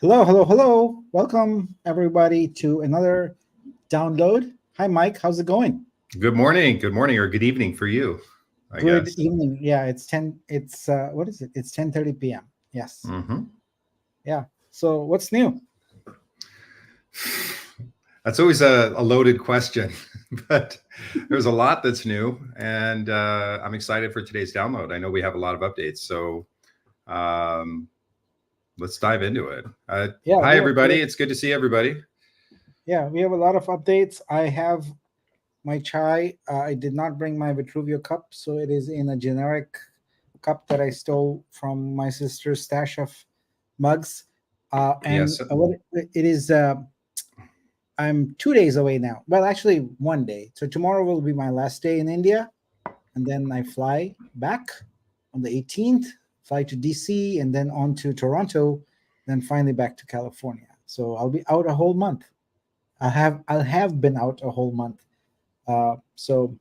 Hello, hello, hello. Welcome everybody to another download. Hi Mike, how's it going? Good morning, or good evening for you, I Good guess. evening. Yeah, it's 10 it's what is it? It's 10:30 p.m. Yes. hmm Yeah. So what's new? That's always a loaded question, but there's a lot that's new, and I'm excited for today's download. I know we have a lot of updates, so um, let's dive into it. Yeah, Hi, we have everybody. It's good to see everybody. we have a lot of updates. I have my chai. I did not bring my Vitruveo cup, so it is in a generic cup that I stole from my sister's stash of mugs. And Yes. what it is I'm 2 days away now. Well, actually, one day. So tomorrow will be my last day in India, and then I fly back on the 18th, fly to DC, and then on to Toronto, then finally back to California. So I'll be out a whole month. I'll have been out a whole month. So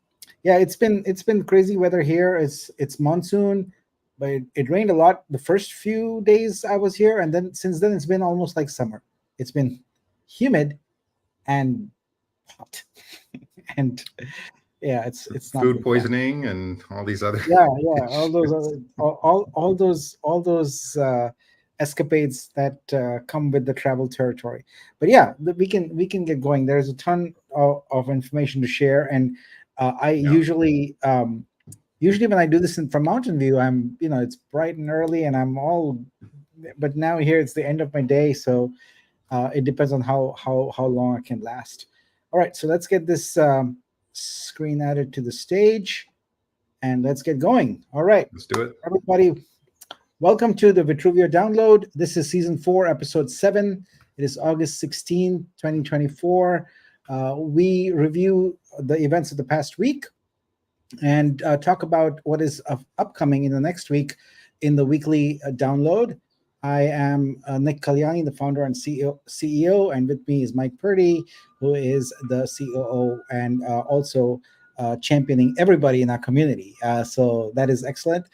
yeah, it's been crazy weather here. It's monsoon, but it rained a lot the first few days I was here, and then since then it's been almost like summer. It's been humid and hot and yeah, it's not Food been fun. poisoning and all these other Yeah, all those issues. other, all those escapades that come with the travel territory. But yeah, we can get going. There's a ton of information to share, and I Yeah. usually when I do this from Mountain View, it's bright and early and I'm all, but now here it's the end of my day, so it depends on how long I can last. All right, so let's get this screen added to the stage and let's get going. All right, Let's do it. everybody, welcome to the Vitruveo download. This is season 4, episode 7. It is August 16, 2024. We review the events of the past week and talk about what is upcoming in the next week in the weekly download. I am Nick Kalyani, the founder and CEO, and with me is Mike Purdy, who is the COO and also championing everybody in our community. So that is excellent.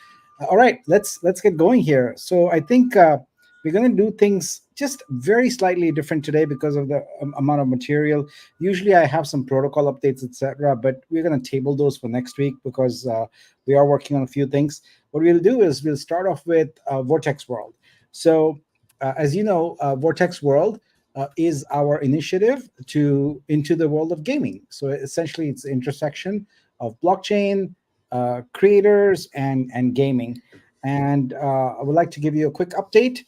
All right, let's get going here. So I think we're going to do things just very slightly different today because of the amount of material. Usually I have some protocol updates, etc., but we're going to table those for next week because we are working on a few things. What we'll do is we'll start off with Vortex World. So, as you know, Vortex World is our initiative to into the world of gaming. So essentially, it's the intersection of blockchain, creators, and gaming. And I would like to give you a quick update.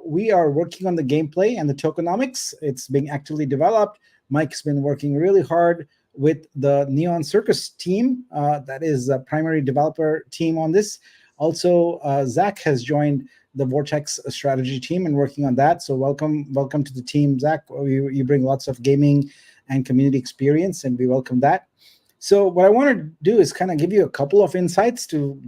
We are working on the gameplay and the tokenomics. It's being actively developed. Mike's been working really hard with the Neon Circus team. That is a primary developer team on this. Also, Zach has joined the Vortex strategy team and working on that. So welcome to the team, Zach. You bring lots of gaming and community experience, and we welcome that. So what I want to do is kind of give you a couple of insights to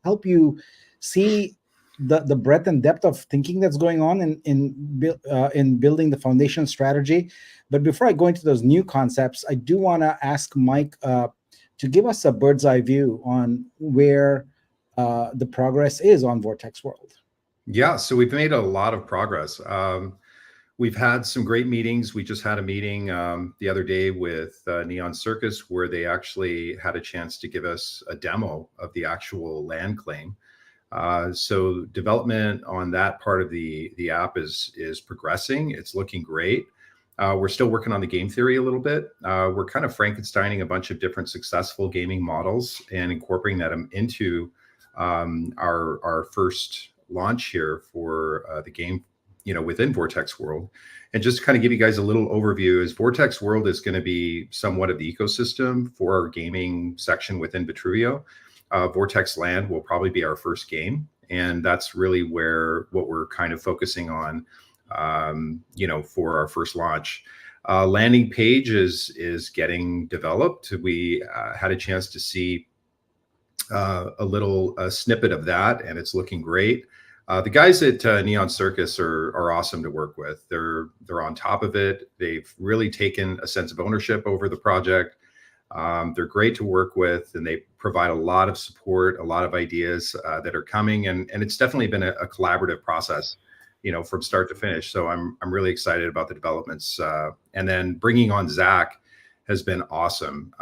help you see the breadth and depth of thinking that's going on in building the foundation strategy. But before I go into those new concepts, I do want to ask Mike to give us a bird's eye view on where the progress is on Vortex World. Yeah, so we've made a lot of progress. We've had some great meetings. We just had a meeting the other day with Neon Circus where they actually had a chance to give us a demo of the actual land claim. So development on that part of the app is progressing. It's looking great. We're still working on the game theory a little bit. We're kind of Frankensteining a bunch of different successful gaming models and incorporating them into our first launch here for the game, within Vortex World. And just to kind of give you guys a little overview, is Vortex World is going to be somewhat of the ecosystem for our gaming section within Vitruveo. Vortex Land will probably be our first game, and that's really what we're kind of focusing on, for our first launch. Landing page is getting developed. We had a chance to see a little snippet of that, and it's looking great. The guys at Neon Circus are awesome to work with. They're on top of it. They've really taken a sense of ownership over the project. They're great to work with, and they provide a lot of support, a lot of ideas that are coming, and it's definitely been a collaborative process. from start to finish. So I'm really excited about the developments. And then bringing on Zach has been awesome.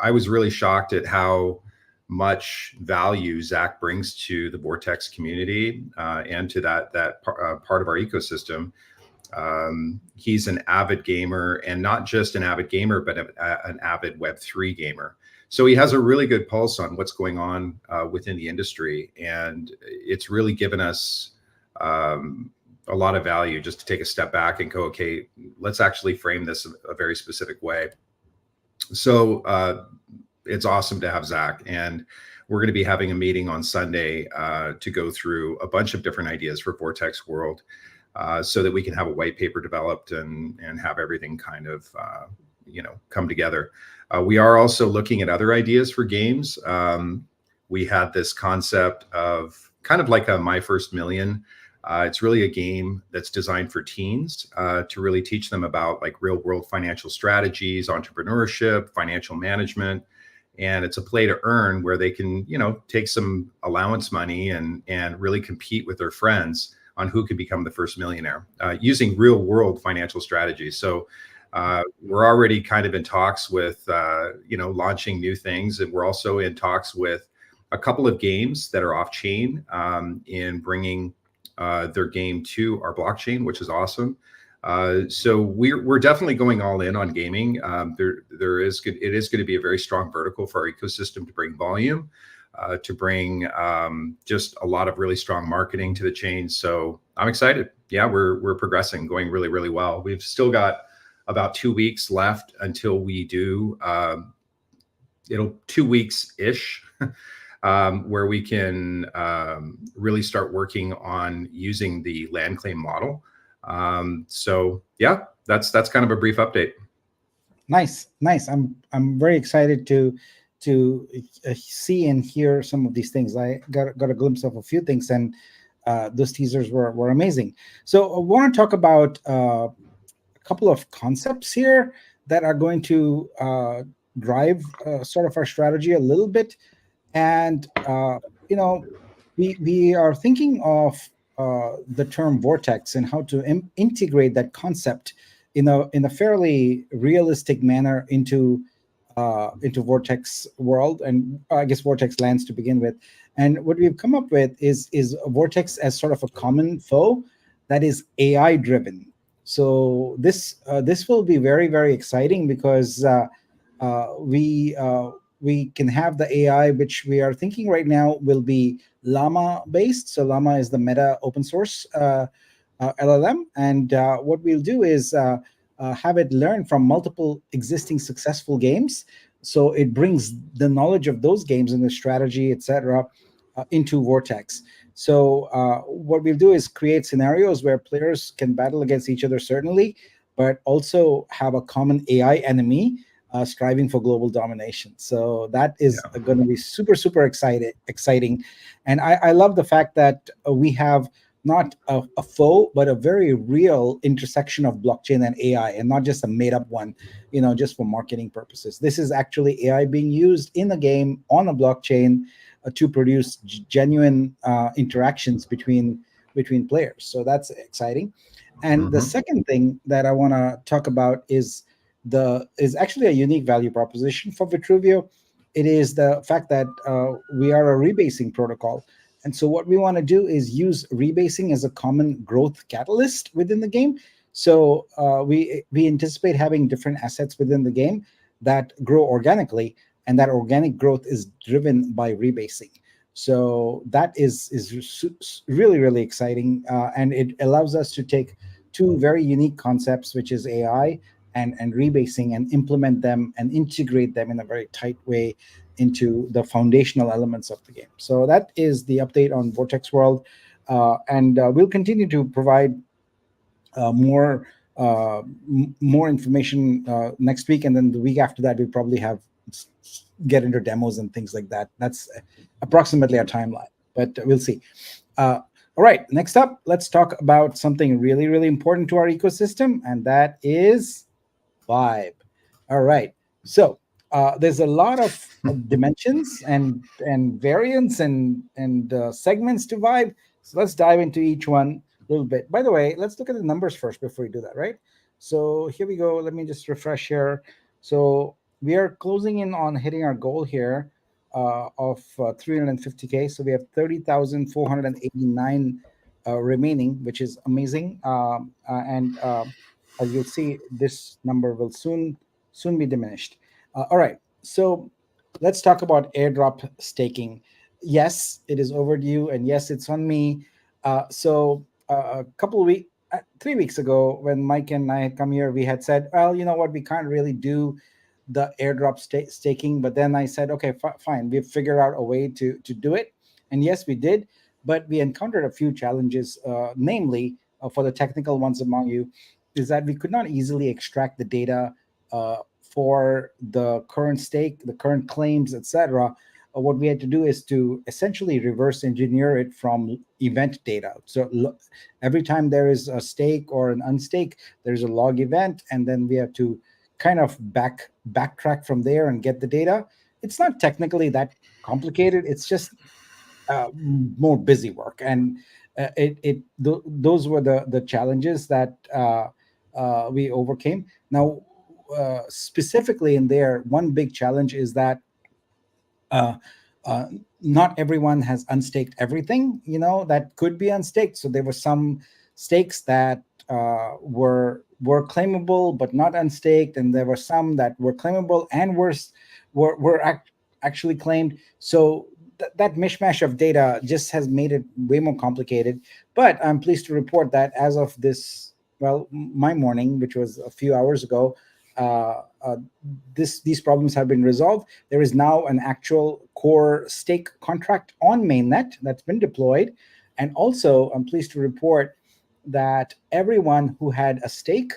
I was really shocked at how much value Zach brings to the Vortex community and to that part of our ecosystem. He's an avid gamer, and not just an avid gamer, but an avid Web3 gamer. So he has a really good pulse on what's going on within the industry, and it's really given us a lot of value just to take a step back and go, okay, let's actually frame this a very specific way. So it's awesome to have Zach, and we're going to be having a meeting on Sunday to go through a bunch of different ideas for Vortex World, so that we can have a white paper developed and have everything kind of come together. We are also looking at other ideas for games. We had this concept of kind of like a My First Million. It's really a game that's designed for teens to really teach them about like real world financial strategies, entrepreneurship, financial management. And it's a play to earn where they can, take some allowance money and really compete with their friends on who could become the first millionaire using real world financial strategies. So we're already kind of in talks with, launching new things. And we're also in talks with a couple of games that are off chain in bringing their game to our blockchain, which is awesome. So we're definitely going all in on gaming. It is going to be a very strong vertical for our ecosystem to bring volume, to bring just a lot of really strong marketing to the chain. So I'm excited. Yeah, we're progressing, going really, really well. We've still got about 2 weeks left until we do 2 weeks ish. Where we can really start working on using the land claim model. So yeah, that's kind of a brief update. Nice. I'm very excited to see and hear some of these things. I got a glimpse of a few things, and those teasers were amazing. So I want to talk about a couple of concepts here that are going to drive sort of our strategy a little bit. And we are thinking of the term vortex and how to integrate that concept in a fairly realistic manner into Vortex world, and I guess Vortex lands to begin with. And what we've come up with is Vortex as sort of a common foe that is AI driven. So this will be very, very exciting because we can have the AI, which we are thinking right now will be Llama based. So Llama is the Meta open source LLM. And what we'll do is have it learn from multiple existing successful games. So it brings the knowledge of those games and the strategy, etc., into Vortex. So what we'll do is create scenarios where players can battle against each other, certainly, but also have a common AI enemy striving for global domination. So that is going to be super, super exciting. And I love the fact that we have not a foe, but a very real intersection of blockchain and AI, and not just a made up one, just for marketing purposes. This is actually AI being used in the game on a blockchain to produce genuine interactions between players. So that's exciting. And the second thing that I want to talk about is actually a unique value proposition for Vitruveo. It is the fact that we are a rebasing protocol. And so what we want to do is use rebasing as a common growth catalyst within the game. So we anticipate having different assets within the game that grow organically, and that organic growth is driven by rebasing. So that is really, really exciting. And it allows us to take two very unique concepts, which is AI and rebasing, and implement them and integrate them in a very tight way into the foundational elements of the game. So that is the update on Vortex World. And we'll continue to provide more information next week. And then the week after that, we'll probably get into demos and things like that. That's approximately our timeline, but we'll see. All right, next up, let's talk about something really, really important to our ecosystem, and that is Vibe. All right, so there's a lot of dimensions and variants and segments to Vibe. So let's dive into each one. little bit. By the way, let's look at the numbers first before we do that, right? So here we go. Let me just refresh here. So we are closing in on hitting our goal here of 350K. So we have 30,489 remaining, which is amazing. And as you'll see, this number will soon be diminished. All right. So let's talk about airdrop staking. Yes, it is overdue, and yes, it's on me. A couple of weeks, 3 weeks ago, when Mike and I had come here, we had said, well, you know what, we can't really do the airdrop staking. But then I said, okay, fine, we've figured out a way to do it. And yes, we did. But we encountered a few challenges, namely, for the technical ones among you, is that we could not easily extract the data for the current stake, the current claims, etc. What we had to do is to essentially reverse engineer it from event data. So every time there is a stake or an unstake, there's a log event, and then we have to kind of backtrack from there and get the data. It's not technically that complicated. It's just more busy work, and those were the challenges that we overcame. Now, specifically in there, one big challenge is that uh, uh, not everyone has unstaked everything, that could be unstaked. So there were some stakes that were claimable but not unstaked, and there were some that were claimable and were actually claimed. So that mishmash of data just has made it way more complicated. But I'm pleased to report that as of this, well, my morning, which was a few hours ago, uh, uh, these problems have been resolved. There is now an actual core stake contract on mainnet that's been deployed. And also, I'm pleased to report that everyone who had a stake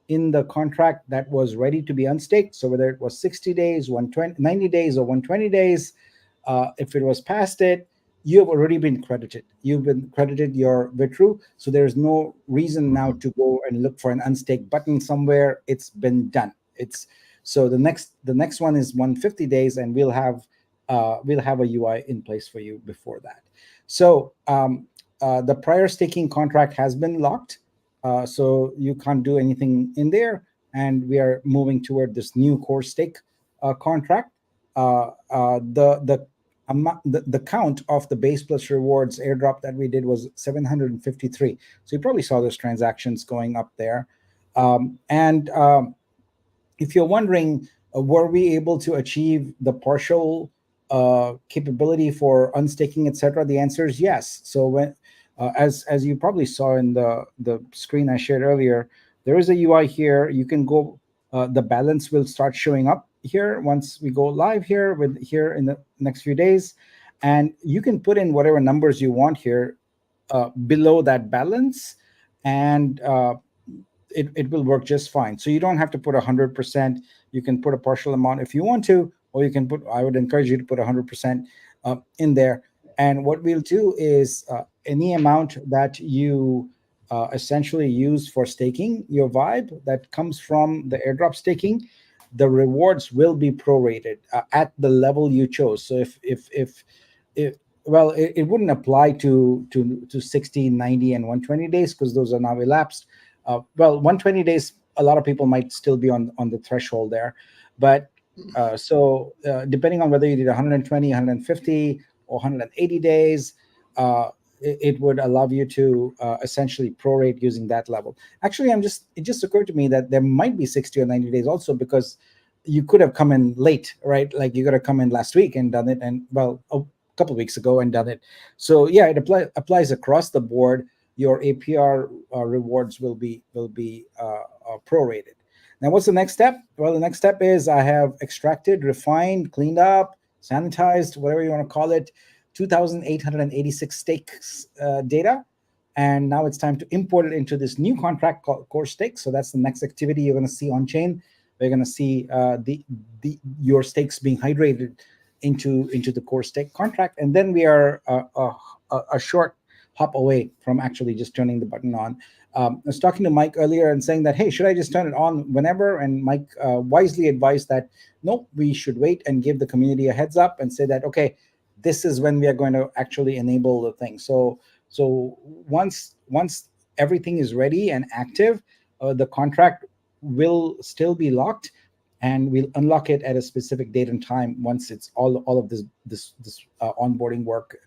in the contract that was ready to be unstaked, so whether it was 60 days, 120, 90 days, or 120 days, if it was past it, you have already been credited. You've been credited your Vitru, so there's no reason now to go and look for an unstake button somewhere. It's been done. It's so the next one is 150 days, and we'll have a UI in place for you before that. So the prior staking contract has been locked, so you can't do anything in there, and we are moving toward this new core stake contract. The count of the base plus rewards airdrop that we did was 753. So you probably saw those transactions going up there. And if you're wondering, were we able to achieve the partial capability for unstaking, etc.? The answer is yes. So as you probably saw in the screen I shared earlier, there is a UI here. You can go. The balance will start showing up here once we go live here in the next few days, and you can put in whatever numbers you want here below that balance, and it will work just fine. So you don't have to put 100%. You can put a partial amount if you want to, or you can put, I would encourage you to put 100% in there. And what we'll do is any amount that you essentially use for staking your vibe that comes from the airdrop staking, the rewards will be prorated at the level you chose. So if well, it wouldn't apply to 60, 90, and 120 days, because those are now elapsed. Well, 120 days, a lot of people might still be on the threshold there. But depending on whether you did 120, 150, or 180 days, it would allow you to essentially prorate using that level. Actually, it just occurred to me that there might be 60 or 90 days also, because you could have come in late, right? Like you got to come in last week and done it, and well, a couple of weeks ago and done it. So yeah, it applies across the board. Your APR rewards will be prorated. Now, what's the next step? Well, the next step is I have extracted, refined, cleaned up, sanitized, whatever you want to call it, 2,886 stakes data. And now it's time to import it into this new contract called Core Stake. So that's the next activity you're going to see on chain. We're going to see your stakes being hydrated into the Core Stake contract. And then we are a short hop away from actually just turning the button on. I was talking to Mike earlier and saying that, hey, should I just turn it on whenever? And Mike wisely advised that, no, we should wait and give the community a heads up and say that, okay, this is when we are going to actually enable the thing. So once everything is ready and active, the contract will still be locked, and we'll unlock it at a specific date and time once it's all of this onboarding work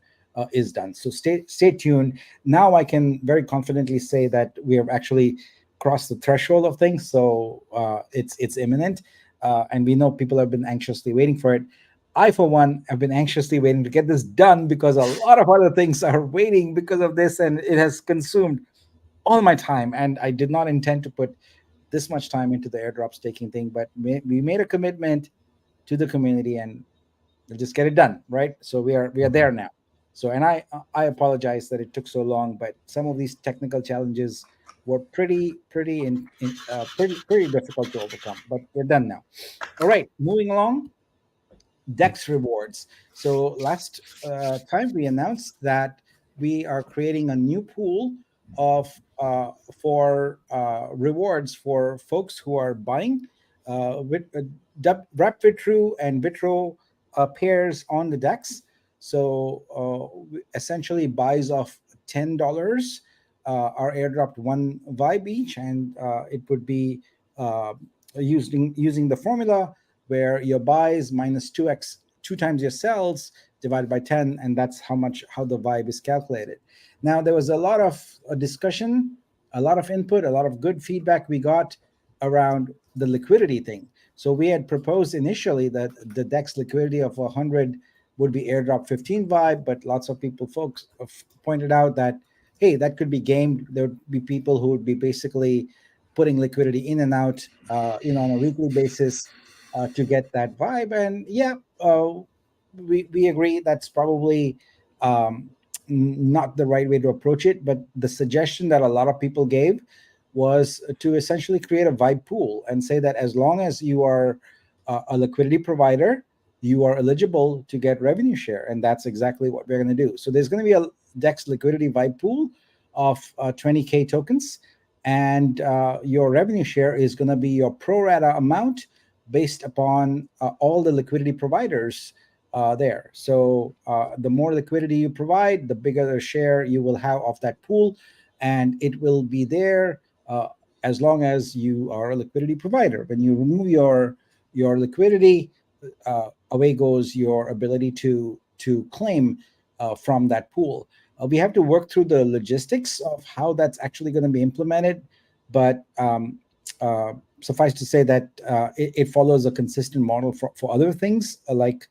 is done. So stay tuned. Now I can very confidently say that we have actually crossed the threshold of things. So it's imminent, and we know people have been anxiously waiting for it. I, for one, have been anxiously waiting to get this done because a lot of other things are waiting because of this, and it has consumed all my time. And I did not intend to put this much time into the airdrop staking thing, but we made a commitment to the community, and we'll just get it done, right? So we are there now. So, and I apologize that it took so long, but some of these technical challenges were pretty difficult to overcome. But we're done now. All right, moving along. DEX rewards. So last time we announced that we are creating a new pool of for rewards for folks who are buying with Rep Vitru and Vitro pairs on the DEX. So essentially buys of $10 are airdropped one vibe each, and it would be using the formula where your buys minus 2x, 2 times your sells divided by 10, and that's how the vibe is calculated. Now, there was a lot of discussion, a lot of input, a lot of good feedback we got around the liquidity thing. So we had proposed initially that the DEX liquidity of 100 would be airdrop 15 vibe, but lots of folks pointed out that, hey, that could be gamed. There would be people who would be basically putting liquidity in and out, on a weekly basis to get that vibe. And yeah, we agree that's probably not the right way to approach it. But the suggestion that a lot of people gave was to essentially create a vibe pool and say that as long as you are a liquidity provider, you are eligible to get revenue share. And that's exactly what we're going to do. So there's going to be a DEX liquidity vibe pool of 20K tokens. And your revenue share is going to be your pro rata amount based upon all the liquidity providers there. So the more liquidity you provide, the bigger the share you will have of that pool. And it will be there as long as you are a liquidity provider. When you remove your liquidity, away goes your ability to claim from that pool. We have to work through the logistics of how that's actually going to be implemented, but suffice to say that it follows a consistent model for other things, like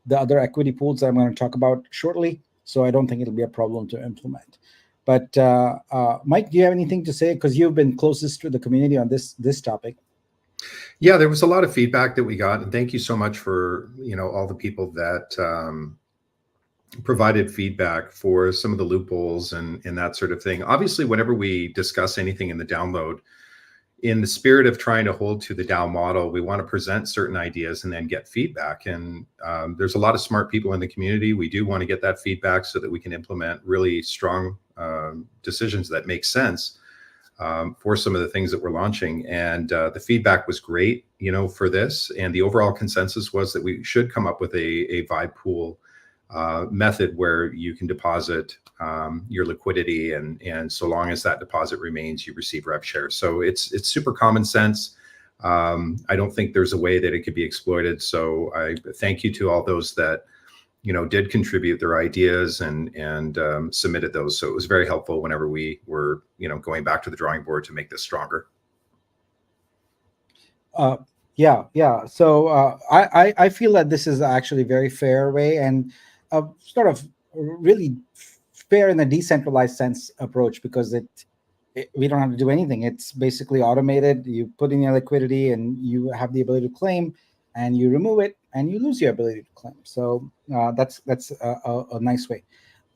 the other equity pools that I'm going to talk about shortly. So I don't think it'll be a problem to implement. But Mike, do you have anything to say? Because you've been closest to the community on this topic. Yeah, there was a lot of feedback that we got, and thank you so much for all the people that provided feedback for some of the loopholes and that sort of thing. Obviously, whenever we discuss anything in the download, in the spirit of trying to hold to the DAO model, we want to present certain ideas and then get feedback. And there's a lot of smart people in the community. We do want to get that feedback so that we can implement really strong decisions that make sense for some of the things that we're launching. And the feedback was great, for this. And the overall consensus was that we should come up with a vibe pool method where you can deposit your liquidity, and so long as that deposit remains, you receive rev share. So it's super common sense. I don't think there's a way that it could be exploited. So I thank you to all those that did contribute their ideas and submitted those. So it was very helpful whenever we were going back to the drawing board to make this stronger. Yeah. So I feel that this is actually a very fair way and sort of really fair in a decentralized sense approach, because we don't have to do anything. It's basically automated. You put in your liquidity and you have the ability to claim, and you remove it and you lose your ability to claim. So that's a nice way.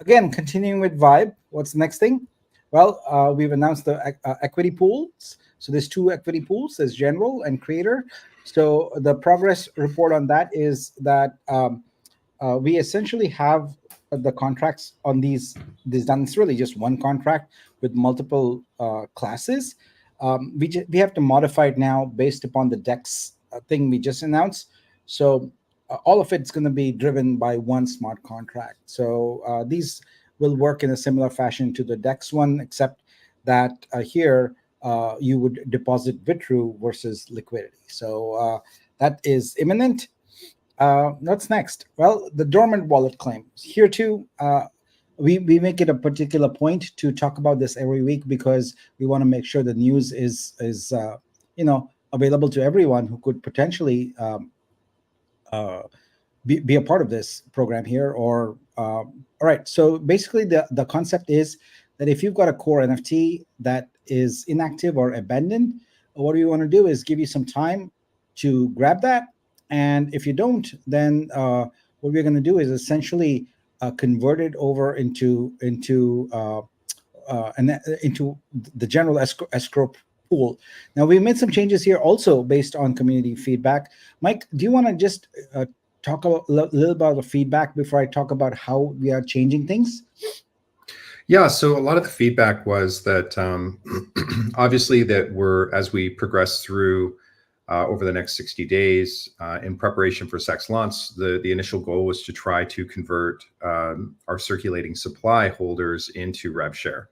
Again, continuing with Vibe, what's the next thing? Well, we've announced the equity pools. So there's 2 equity pools. There's general and creator. So the progress report on that is that we essentially have the contracts on these done. It's really just one contract with multiple classes. We have to modify it now based upon the DEX thing we just announced. So all of it's going to be driven by one smart contract. So these will work in a similar fashion to the DEX one, except that here you would deposit Vitru versus liquidity. So that is imminent. What's next? Well, the dormant wallet claim. Here too, we make it a particular point to talk about this every week because we want to make sure the news is available to everyone who could potentially uh, be a part of this program here. Or all right, so basically the concept is that if you've got a core NFT that is inactive or abandoned, what we want to do is give you some time to grab that. And if you don't, then what we're going to do is essentially convert it over into the general escrow pool. Now we made some changes here also based on community feedback. Mike, do you want to just talk a little about the feedback before I talk about how we are changing things? Yeah, so a lot of the feedback was that obviously that as we progress through over the next 60 days in preparation for SEX launch, the initial goal was to try to convert our circulating supply holders into rev share.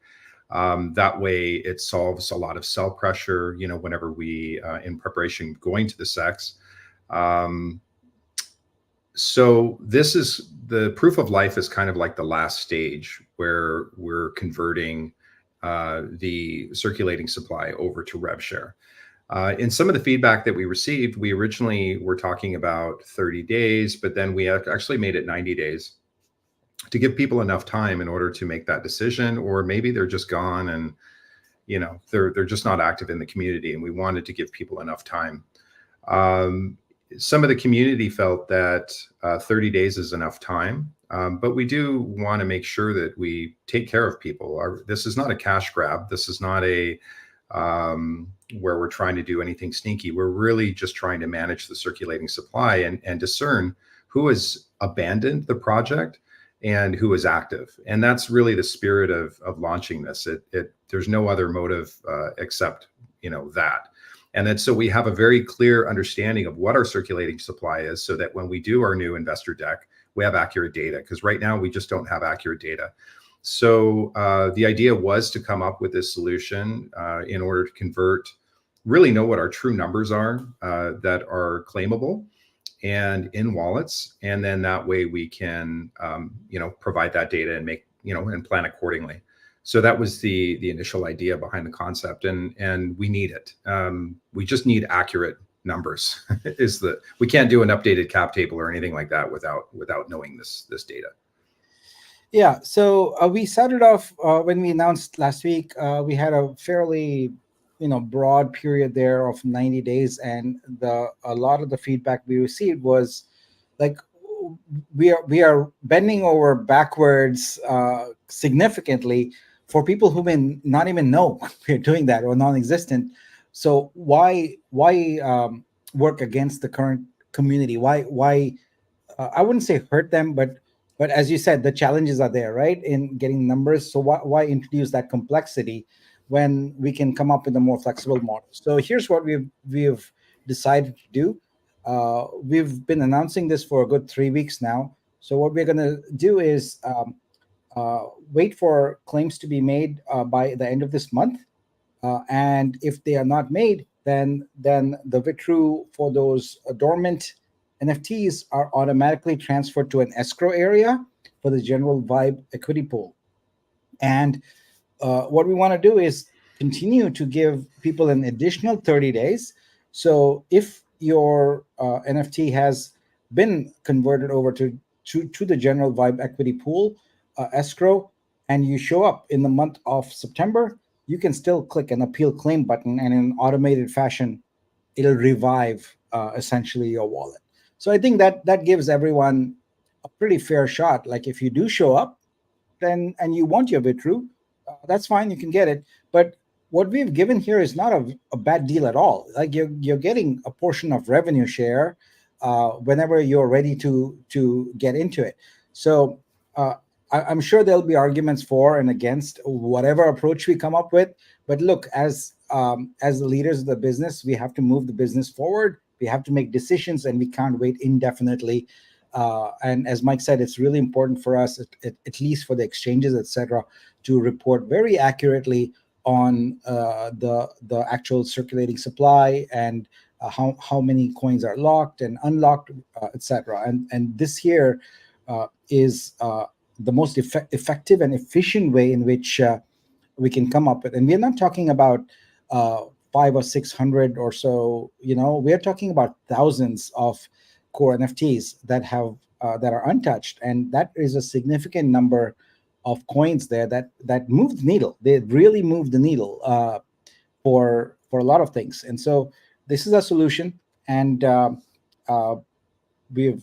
That way it solves a lot of sell pressure, whenever we, in preparation going to the SEX. So this is the proof of life is kind of like the last stage where we're converting the circulating supply over to rev share. In some of the feedback that we received, we originally were talking about 30 days, but then we actually made it 90 days to give people enough time in order to make that decision, or maybe they're just gone and they're just not active in the community, and we wanted to give people enough time. Some of the community felt that 30 days is enough time, but we do want to make sure that we take care of people. This is not a cash grab. This is not a where we're trying to do anything sneaky. We're really just trying to manage the circulating supply and discern who has abandoned the project and who is active. And that's really the spirit of launching this. There's no other motive except that. And then so we have a very clear understanding of what our circulating supply is, so that when we do our new investor deck, we have accurate data, because right now we just don't have accurate data. So the idea was to come up with this solution in order to really know what our true numbers are that are claimable and in wallets. And then that way we can, provide that data and make, and plan accordingly. So that was the initial idea behind the concept, and we need it. We just need accurate numbers. We can't do an updated cap table or anything like that without knowing this data. Yeah. So we started off when we announced last week. We had a fairly broad period there of 90 days, and a lot of the feedback we received was like we are bending over backwards significantly for people who may not even know we're doing that, or non-existent. So why work against the current community? Why I wouldn't say hurt them, but as you said, the challenges are there, right, in getting numbers. So why introduce that complexity when we can come up with a more flexible model? So here's what we've decided to do. We've been announcing this for a good 3 weeks now. So what we're going to do is wait for claims to be made by the end of this month. And if they are not made, then the Vitru for those dormant NFTs are automatically transferred to an escrow area for the general Vibe equity pool. And what we want to do is continue to give people an additional 30 days. So if your NFT has been converted over to the general Vibe equity pool escrow, and you show up in the month of September, you can still click an appeal claim button, and in an automated fashion, it'll revive essentially your wallet. So I think that gives everyone a pretty fair shot. Like if you do show up, then and you want your Vitru, that's fine, you can get it. But what we've given here is not a bad deal at all. Like you're getting a portion of revenue share whenever you're ready to get into it. So I'm sure there'll be arguments for and against whatever approach we come up with. But look, as the leaders of the business, we have to move the business forward. We have to make decisions, and we can't wait indefinitely. And as Mike said, it's really important for us, at least for the exchanges, etc., to report very accurately on the actual circulating supply and how many coins are locked and unlocked, etc. And this here is the most effective and efficient way in which we can come up with. And we're not talking about 500 or 600 or so. We're talking about thousands of core NFTs that are untouched, and that is a significant number of coins there that move the needle. They really move the needle for a lot of things. And so this is a solution, and uh, we've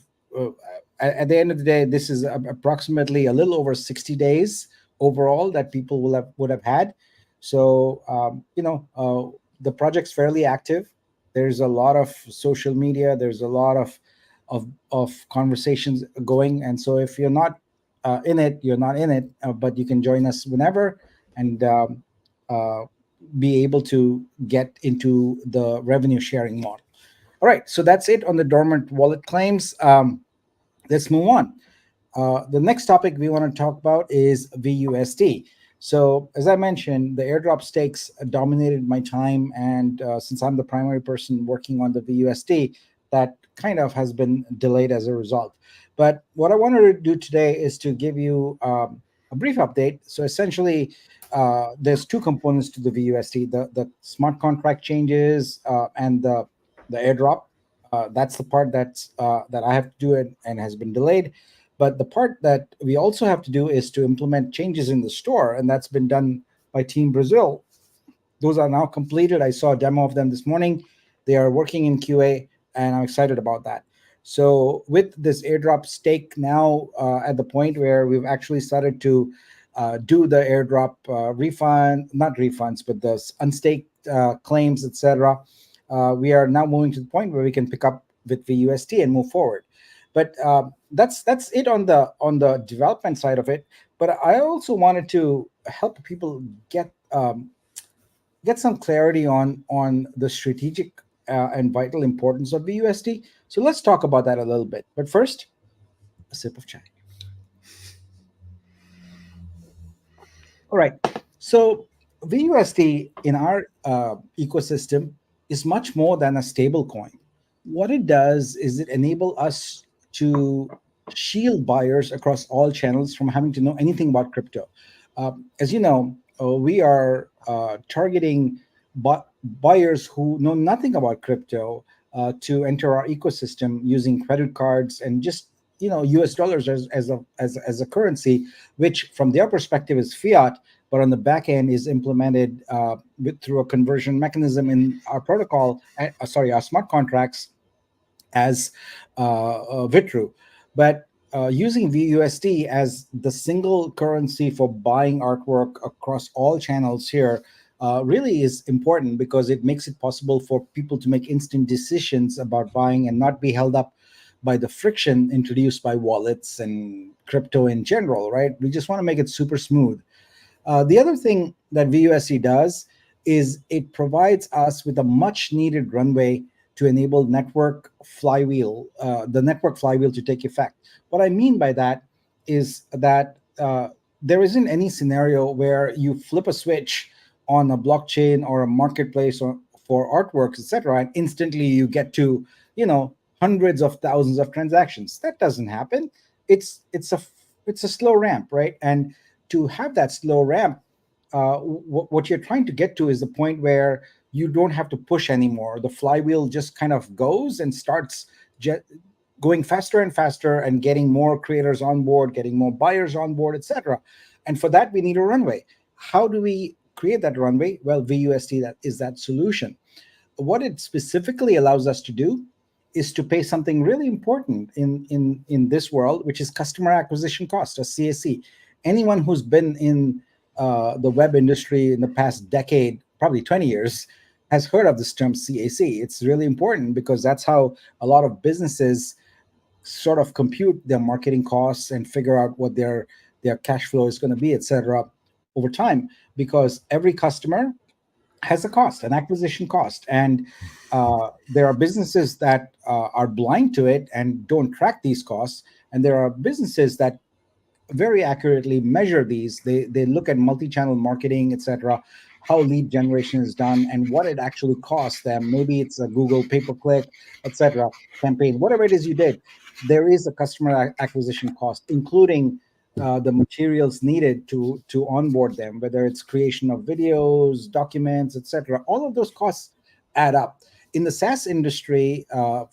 at the end of the day, this is approximately a little over 60 days overall that people would have had. So the project's fairly active. There's a lot of social media. There's a lot of conversations going. And so if you're not in it, you're not in it. But you can join us whenever and uh, be able to get into the revenue sharing model. All right, so that's it on the dormant wallet claims. Let's move on. The next topic we want to talk about is VUSD. So as I mentioned, the airdrop stakes dominated my time, and since I'm the primary person working on the VUSD, that kind of has been delayed as a result. But what I wanted to do today is to give you a brief update. So essentially, there's two components to the VUSD: the smart contract changes and the airdrop. That's the part that I have to do and has been delayed. But the part that we also have to do is to implement changes in the store, and that's been done by Team Brazil. Those are now completed. I saw a demo of them this morning. They are working in QA, and I'm excited about that. So with this airdrop stake now at the point where we've actually started to do the airdrop not refunds, but the unstaked claims, etc. We are now moving to the point where we can pick up with VUSD and move forward. But that's it on the development side of it. But I also wanted to help people get some clarity on the strategic and vital importance of VUSD. So let's talk about that a little bit. But first, a sip of chai. All right. So VUSD in our ecosystem is much more than a stable coin. What it does is it enable us to shield buyers across all channels from having to know anything about crypto. As you know, we are targeting buyers who know nothing about crypto to enter our ecosystem using credit cards and just US dollars as a currency, which from their perspective is fiat, but on the back end is implemented through a conversion mechanism in our protocol, our smart contracts as Vitru. But using VUSD as the single currency for buying artwork across all channels here really is important because it makes it possible for people to make instant decisions about buying and not be held up by the friction introduced by wallets and crypto in general, right? We just want to make it super smooth. The other thing that VUSD does is it provides us with a much needed runway to enable the network flywheel to take effect. What I mean by that is that there isn't any scenario where you flip a switch on a blockchain or a marketplace for artworks, etc., and instantly you get to hundreds of thousands of transactions. That doesn't happen. It's a slow ramp, right? And to have that slow ramp, what you're trying to get to is the point where you don't have to push anymore. The flywheel just kind of goes and starts going faster and faster and getting more creators on board, getting more buyers on board, etc. And for that, we need a runway. How do we create that runway? Well, VUSD is that solution. What it specifically allows us to do is to pay something really important in this world, which is customer acquisition cost, or CAC. Anyone who's been in the web industry in the past decade, probably 20 years, has heard of this term CAC. It's really important because that's how a lot of businesses sort of compute their marketing costs and figure out what their cash flow is going to be, etc., over time, because every customer has a cost, an acquisition cost. And there are businesses that are blind to it and don't track these costs. And there are businesses that very accurately measure these. They look at multi-channel marketing, etc., how lead generation is done and what it actually costs them. Maybe it's a Google pay-per-click, etc. campaign, whatever it is you did, there is a customer acquisition cost, including the materials needed to onboard them, whether it's creation of videos, documents, etc. All of those costs add up. In the SaaS industry,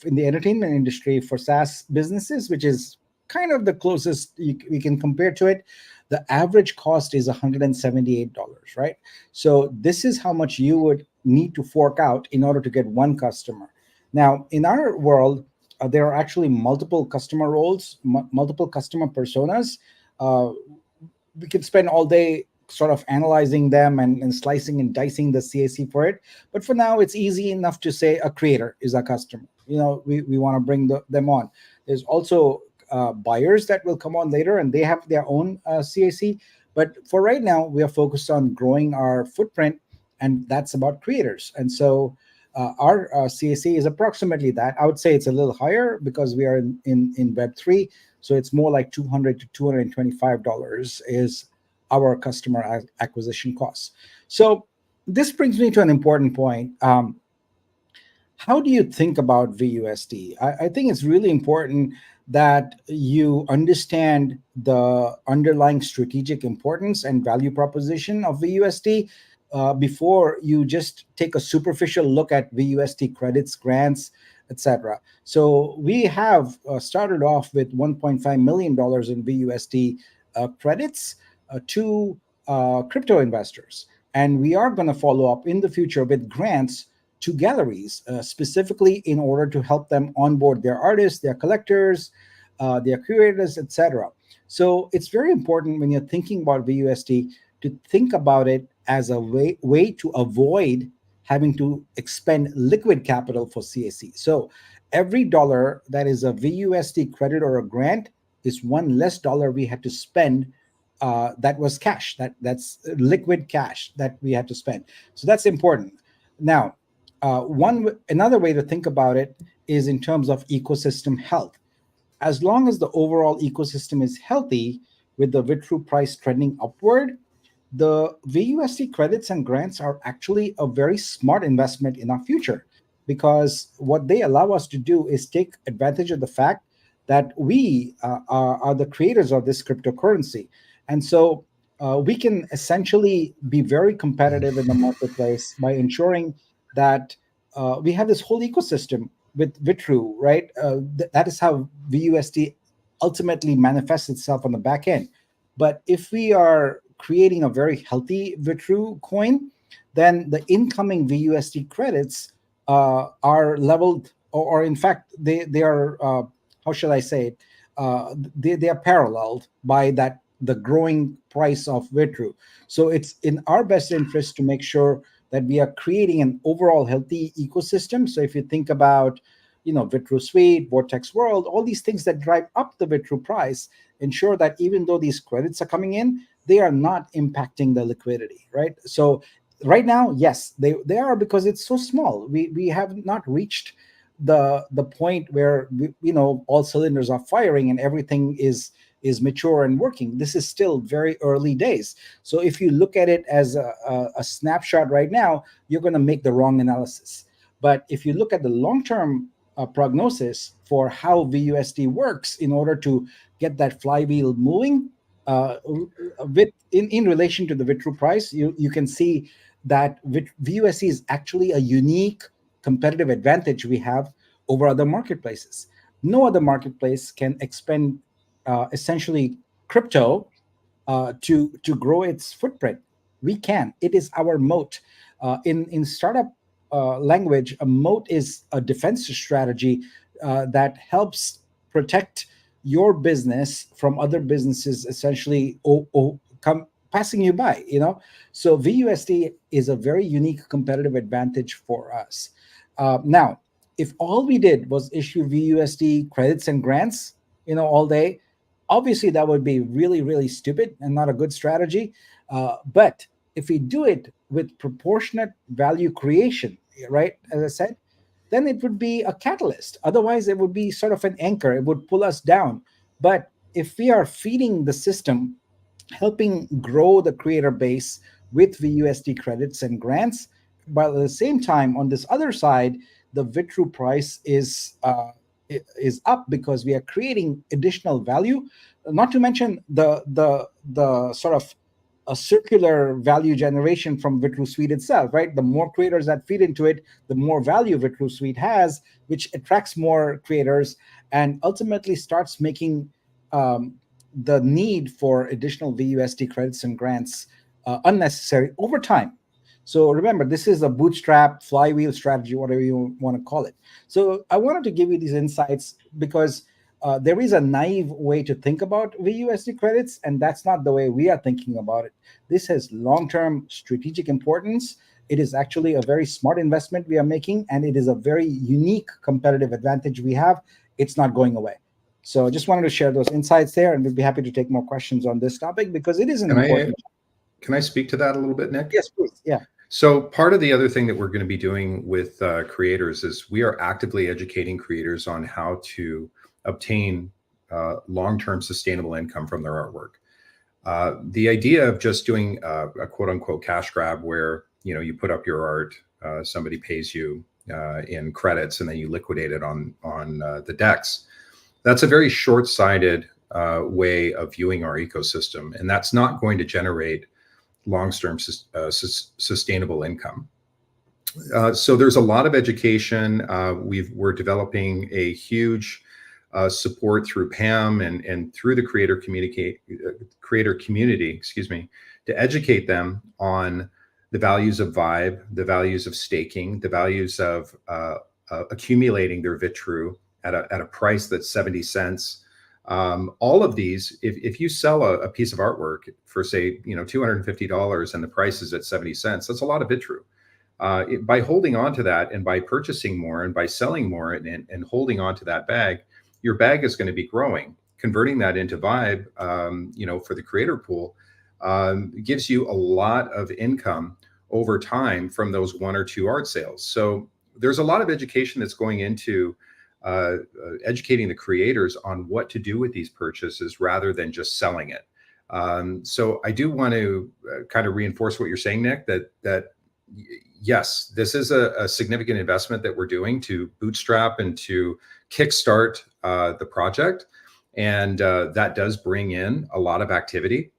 in the entertainment industry, for SaaS businesses, which is kind of the closest we can compare to it, the average cost is $178, right? So this is how much you would need to fork out in order to get one customer. Now, in our world, there are actually multiple customer roles, multiple customer personas. Uh, we could spend all day sort of analyzing them and slicing and dicing the CAC for it. But for now, it's easy enough to say a creator is a customer. We want to bring them on. There's also buyers that will come on later, and they have their own CAC. But for right now, we are focused on growing our footprint, and that's about creators. And so our CAC is approximately that. I would say it's a little higher because we are in Web3. So it's more like $200 to $225 is our customer acquisition costs. So this brings me to an important point. How do you think about VUSD? I think it's really important that you understand the underlying strategic importance and value proposition of VUSD before you just take a superficial look at VUSD credits, grants, etc. So we have started off with $1.5 million in VUSD credits to crypto investors. And we are going to follow up in the future with grants to galleries, specifically in order to help them onboard their artists, their collectors, their curators, etc. So it's very important when you're thinking about VUSD to think about it as a way to avoid having to expend liquid capital for CAC. So every dollar that is a VUSD credit or a grant is one less dollar we had to spend. That was cash. That's liquid cash that we had to spend. So that's important. Now, another way to think about it is in terms of ecosystem health. As long as the overall ecosystem is healthy, with the Vitru price trending upward, the VUSD credits and grants are actually a very smart investment in our future, because what they allow us to do is take advantage of the fact that we are the creators of this cryptocurrency. And so we can essentially be very competitive in the marketplace by ensuring that we have this whole ecosystem with Vitru, right? That is how VUSD ultimately manifests itself on the back end. But if we are creating a very healthy Vitru coin, then the incoming VUSD credits are leveled, or in fact, they are, how shall I say it? They are paralleled by the growing price of Vitru. So it's in our best interest to make sure that we are creating an overall healthy ecosystem. So if you think about, Vitru Suite, Vortex World, all these things that drive up the Vitru price, ensure that even though these credits are coming in, they are not impacting the liquidity, right? So right now, yes, they are, because it's so small. We have not reached the point where all cylinders are firing and everything is mature and working. This is still very early days. So if you look at it as a snapshot right now, you're going to make the wrong analysis. But if you look at the long-term prognosis for how VUSD works in order to get that flywheel moving, in relation to the Vitru price, you can see that VUSD is actually a unique competitive advantage we have over other marketplaces. No other marketplace can expend essentially crypto to grow its footprint. We can. It is our moat. In startup language, a moat is a defense strategy that helps protect your business from other businesses essentially passing you by. So VUSD is a very unique competitive advantage for us. Now, if all we did was issue VUSD credits and grants, all day, obviously that would be really, really stupid and not a good strategy. But if we do it with proportionate value creation, right, as I said, then it would be a catalyst. Otherwise, it would be sort of an anchor. It would pull us down. But if we are feeding the system, helping grow the creator base with VUSD credits and grants. But at the same time, on this other side, the Vitru price is up because we are creating additional value. Not to mention the sort of a circular value generation from Vitru Suite itself, right? The more creators that feed into it, the more value Vitru Suite has, which attracts more creators and ultimately starts making the need for additional VUSD credits and grants unnecessary over time. So remember, this is a bootstrap flywheel strategy, whatever you want to call it. So I wanted to give you these insights because there is a naive way to think about VUSD credits, and that's not the way we are thinking about it. This has long-term strategic importance. It is actually a very smart investment we are making, and it is a very unique competitive advantage we have. It's not going away. So I just wanted to share those insights there, and we'd be happy to take more questions on this topic because it is an important. Can I speak to that a little bit, Nick? Yes, please. Yeah. So part of the other thing that we're going to be doing with creators is we are actively educating creators on how to obtain long-term sustainable income from their artwork. The idea of just doing a quote-unquote cash grab where you put up your art, somebody pays you in credits, and then you liquidate it on the DEX. That's a very short-sighted way of viewing our ecosystem, and that's not going to generate long-term sustainable income. So there's a lot of education. We're developing a huge support through PAM and through the creator community, to educate them on the values of Vibe, the values of staking, the values of accumulating their Vitru at a price that's 70 cents. All of these, if you sell a piece of artwork for say, $250 and the price is at 70 cents, that's a lot of Vitru. By holding on to that and by purchasing more and by selling more and holding on to that bag, your bag is going to be growing. Converting that into Vibe, for the creator pool, gives you a lot of income over time from those 1 or 2 art sales. So there's a lot of education that's going into educating the creators on what to do with these purchases rather than just selling it. So I do want to kind of reinforce what you're saying, Nick, that yes, this is a significant investment that we're doing to bootstrap and to kickstart the project. And that does bring in a lot of activity,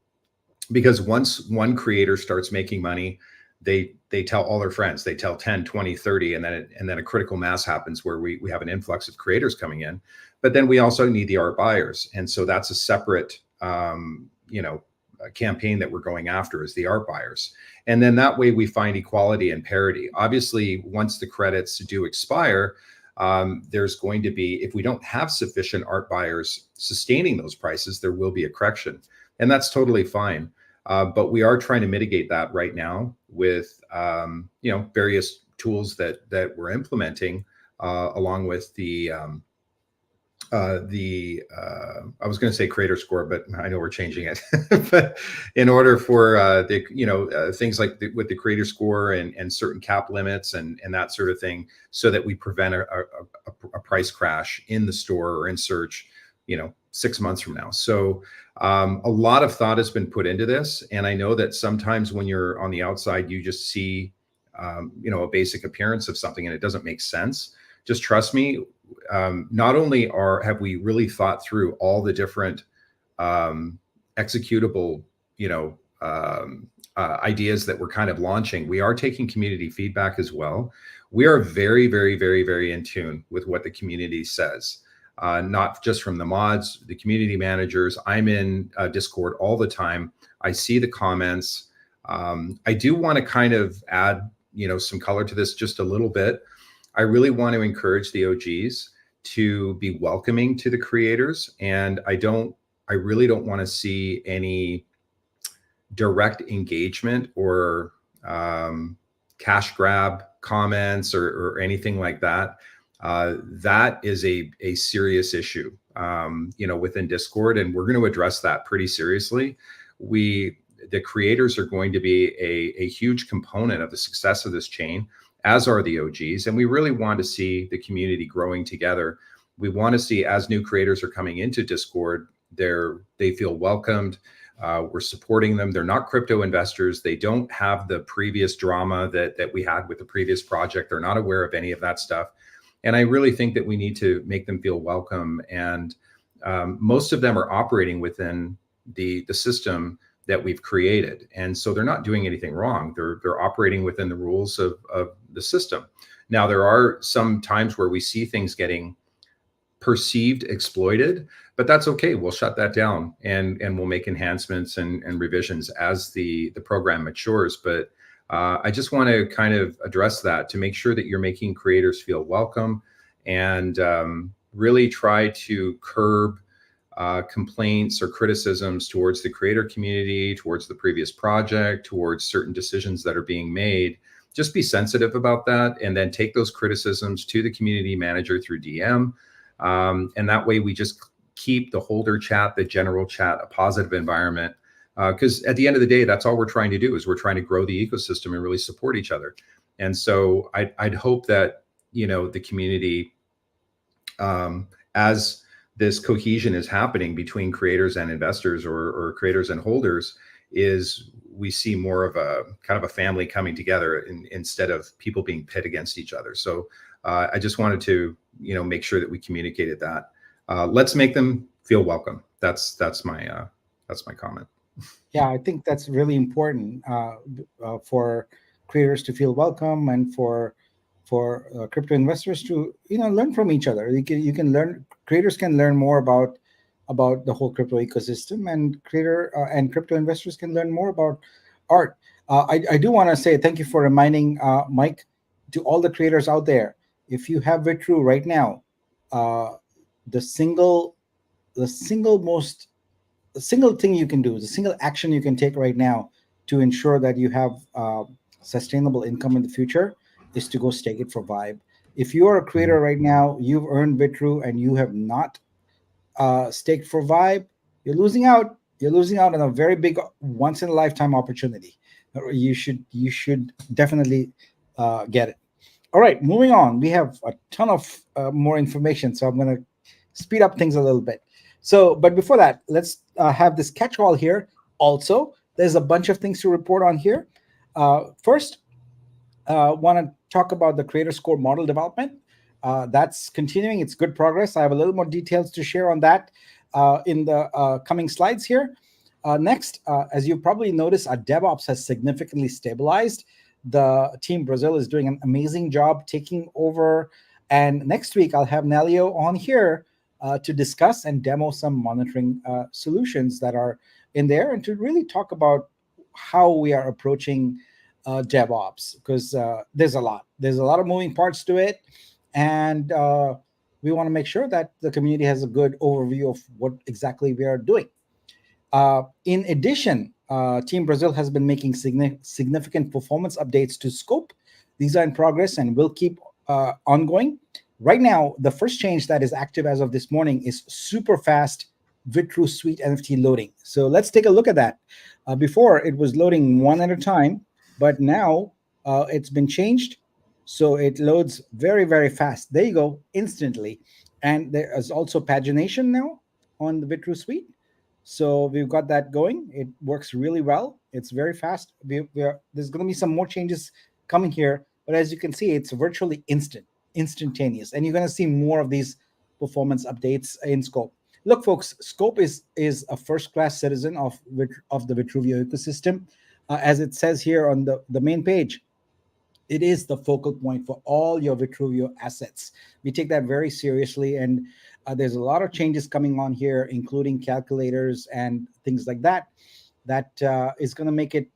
because once one creator starts making money, they tell all their friends, they tell 10, 20, 30, and then a critical mass happens where we have an influx of creators coming in. But then we also need the art buyers. And so that's a separate, campaign that we're going after, is the art buyers. And then that way we find equality and parity. Obviously, once the credits do expire, there's going to be, if we don't have sufficient art buyers sustaining those prices, there will be a correction. And that's totally fine. But we are trying to mitigate that right now with, various tools that we're implementing, along with I was going to say creator score, but I know we're changing it. But in order for things like with the creator score and certain cap limits and that sort of thing, so that we prevent a price crash in the store or in search, 6 months from now. So a lot of thought has been put into this, and I know that sometimes when you're on the outside, you just see a basic appearance of something and it doesn't make sense. Just trust me. Not only have we really thought through all the different executable, ideas that we're kind of launching, we are taking community feedback as well. We are very, very, very, very in tune with what the community says, not just from the mods, the community managers. I'm in Discord all the time. I see the comments. I do want to kind of add, some color to this just a little bit. I really want to encourage the OGs to be welcoming to the creators. And I really don't want to see any direct engagement or cash grab comments or anything like that. That is a serious issue, within Discord, and we're going to address that pretty seriously. The creators are going to be a huge component of the success of this chain, as are the OGs. And we really want to see the community growing together. We want to see, as new creators are coming into Discord, they feel welcomed. We're supporting them. They're not crypto investors. They don't have the previous drama that we had with the previous project. They're not aware of any of that stuff. And I really think that we need to make them feel welcome. And most of them are operating within the system that we've created. And so they're not doing anything wrong. They're operating within the rules of the system. Now, there are some times where we see things getting perceived exploited, but that's okay. We'll shut that down and we'll make enhancements and revisions as the program matures. But I just want to kind of address that to make sure that you're making creators feel welcome and really try to curb complaints or criticisms towards the creator community, towards the previous project, towards certain decisions that are being made. Just be sensitive about that, and then take those criticisms to the community manager through DM. And that way we just keep the holder chat, the general chat, a positive environment. Because at the end of the day, that's all we're trying to do, is we're trying to grow the ecosystem and really support each other. And so I'd hope that, the community, as this cohesion is happening between creators and investors, or creators and holders, is we see more of a kind of a family coming together instead of people being pit against each other. So I just wanted to, make sure that we communicated that. Let's make them feel welcome. That's my comment. Yeah, I think that's really important for creators to feel welcome, and for crypto investors to learn from each other. You can learn. Creators can learn more about the whole crypto ecosystem, and crypto investors can learn more about art. I do want to say thank you for reminding Mike, to all the creators out there. If you have Vitru right now, the single thing you can do, the single action you can take right now to ensure that you have sustainable income in the future, is to go stake it for Vibe. If you are a creator right now, you've earned Vitru and you have not staked for Vibe, you're losing out. You're losing out on a very big, once in a lifetime opportunity. You should definitely get it. All right, moving on. We have a ton of more information, so I'm going to speed up things a little bit. So, but before that, let's have this catch-all here. Also, there's a bunch of things to report on here. First, want to talk about the creator score model development. That's continuing. It's good progress. I have a little more details to share on that in the coming slides here. Next, as you probably noticed, our DevOps has significantly stabilized. The team Brazil is doing an amazing job taking over. And next week, I'll have Nelio on here to discuss and demo some monitoring solutions that are in there, and to really talk about how we are approaching DevOps, because there's a lot of moving parts to it, and we want to make sure that the community has a good overview of what exactly we are doing. In addition, Team Brazil has been making significant performance updates to Scope. These are in progress and will keep ongoing. Right now, the first change that is active as of this morning is super fast Vitru Suite NFT loading. So let's take a look at that. Before, it was loading one at a time, but now it's been changed. So it loads very, very fast. There you go, instantly. And there is also pagination now on the Vitru Suite. So we've got that going. It works really well. It's very fast. There's going to be some more changes coming here, but as you can see, it's virtually instantaneous. And you're going to see more of these performance updates in Scope. Look, folks, Scope is a first-class citizen of the Vitruveo ecosystem. As it says here on the main page, it is the focal point for all your Vitruveo assets. We take that very seriously, and there's a lot of changes coming on here, including calculators and things like that, that is going to make it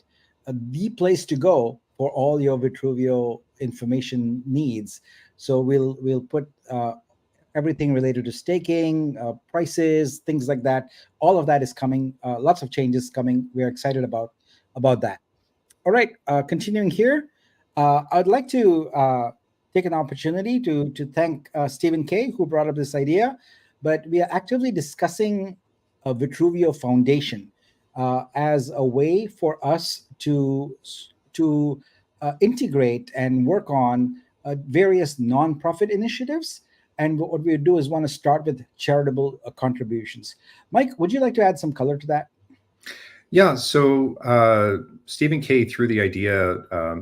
the place to go for all your Vitruveo information needs. So we'll put everything related to staking, prices, things like that. All of that is coming. Lots of changes coming. We're excited about that. All right, continuing here. I'd like to take an opportunity to thank Stephen K., who brought up this idea, but we are actively discussing a Vitruveo Foundation as a way for us to integrate and work on various nonprofit initiatives. And what we do is want to start with charitable contributions. Mike, would you like to add some color to that? Yeah, so Stephen K threw the idea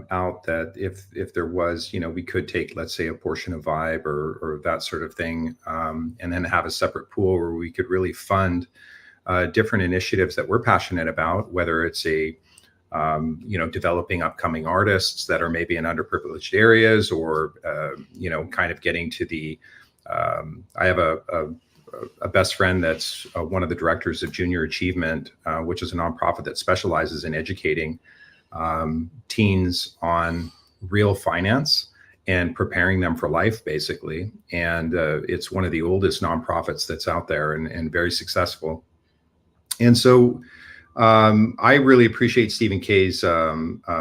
out that if there was, we could take, let's say, a portion of Vibe or that sort of thing, and then have a separate pool where we could really fund different initiatives that we're passionate about, whether it's developing upcoming artists that are maybe in underprivileged areas, or kind of getting to the. I have a best friend that's one of the directors of Junior Achievement, which is a nonprofit that specializes in educating teens on real finance and preparing them for life, basically. And it's one of the oldest nonprofits that's out there, and very successful. And so I really appreciate Stephen K's, kind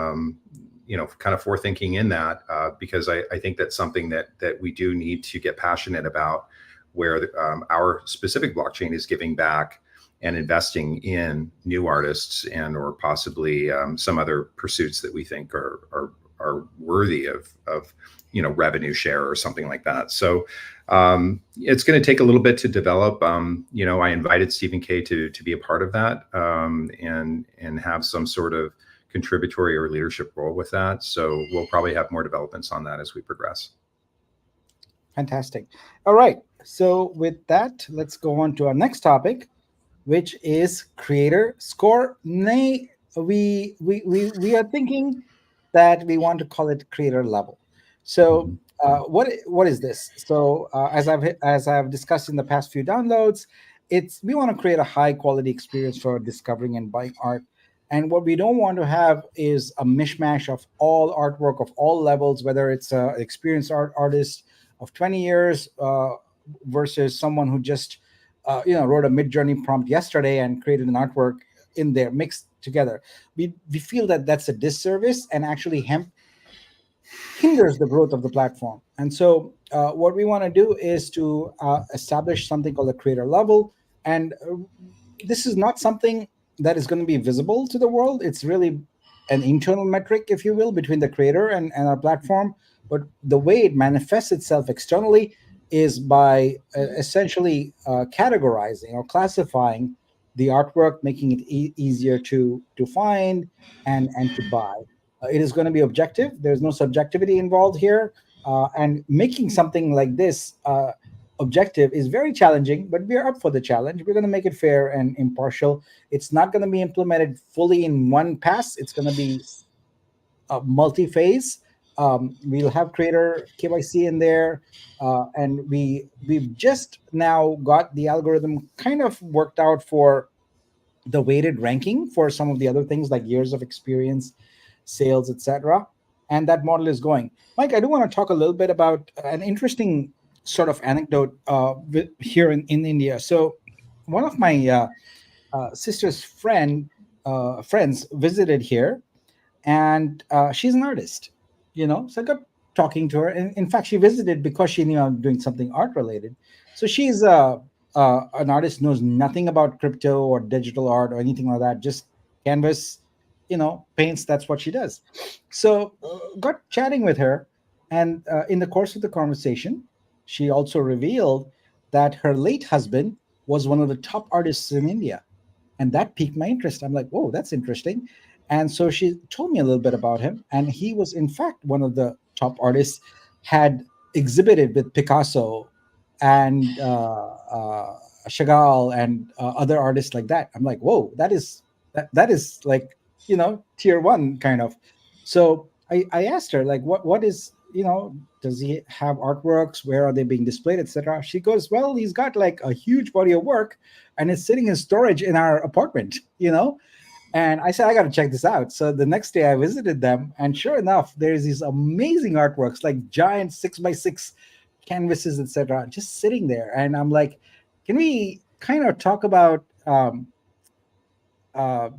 of forethinking in that, because I think that's something that we do need to get passionate about, where our specific blockchain is giving back and investing in new artists and or possibly some other pursuits that we think are worthy of revenue share or something like that. So it's going to take a little bit to develop. I invited Stephen K to be a part of that, and have some sort of contributory or leadership role with that. So we'll probably have more developments on that as we progress. Fantastic. All right. So with that, let's go on to our next topic, which is creator score. Nay, we are thinking that we want to call it creator level. So what is this? So as I've discussed in the past few downloads, we want to create a high quality experience for discovering and buying art. And what we don't want to have is a mishmash of all artwork of all levels, whether it's an experienced artist of 20 years versus someone who just wrote a mid-journey prompt yesterday and created an artwork in there mixed together. We feel that that's a disservice and actually hinders the growth of the platform. And so what we want to do is to establish something called a creator level. And this is not something that is going to be visible to the world. It's really an internal metric, if you will, between the creator and our platform. But the way it manifests itself externally is by essentially categorizing or classifying the artwork, making it easier to find and to buy. It is going to be objective. There's no subjectivity involved here. And making something like this objective is very challenging, but we're up for the challenge. We're going to make it fair and impartial. It's not going to be implemented fully in one pass. It's going to be multi-phase. We'll have creator KYC in there, and we've just now got the algorithm kind of worked out for the weighted ranking for some of the other things like years of experience, sales, etc. And that model is going. Mike, I do want to talk a little bit about an interesting sort of anecdote here in India. So one of my sister's friends visited here, and she's an artist, so I got talking to her, and in fact she visited because she knew I'm doing something art related. So she's an artist, knows nothing about crypto or digital art or anything like that, just canvas, paints. That's what she does. So got chatting with her, and in the course of the conversation she also revealed that her late husband was one of the top artists in India, and that piqued my interest. I'm like, whoa, that's interesting. And so she told me a little bit about him, and he was in fact one of the top artists, had exhibited with Picasso and Chagall and other artists like that. I'm like, whoa, that is like, tier one kind of. So I asked her, like, what is, does he have artworks, where are they being displayed, etc. She goes, well, he's got like a huge body of work and it's sitting in storage in our apartment. And I said, I got to check this out. So the next day I visited them, and sure enough, there's these amazing artworks, like giant 6x6 canvases, etc., just sitting there. And I'm like, can we kind of talk about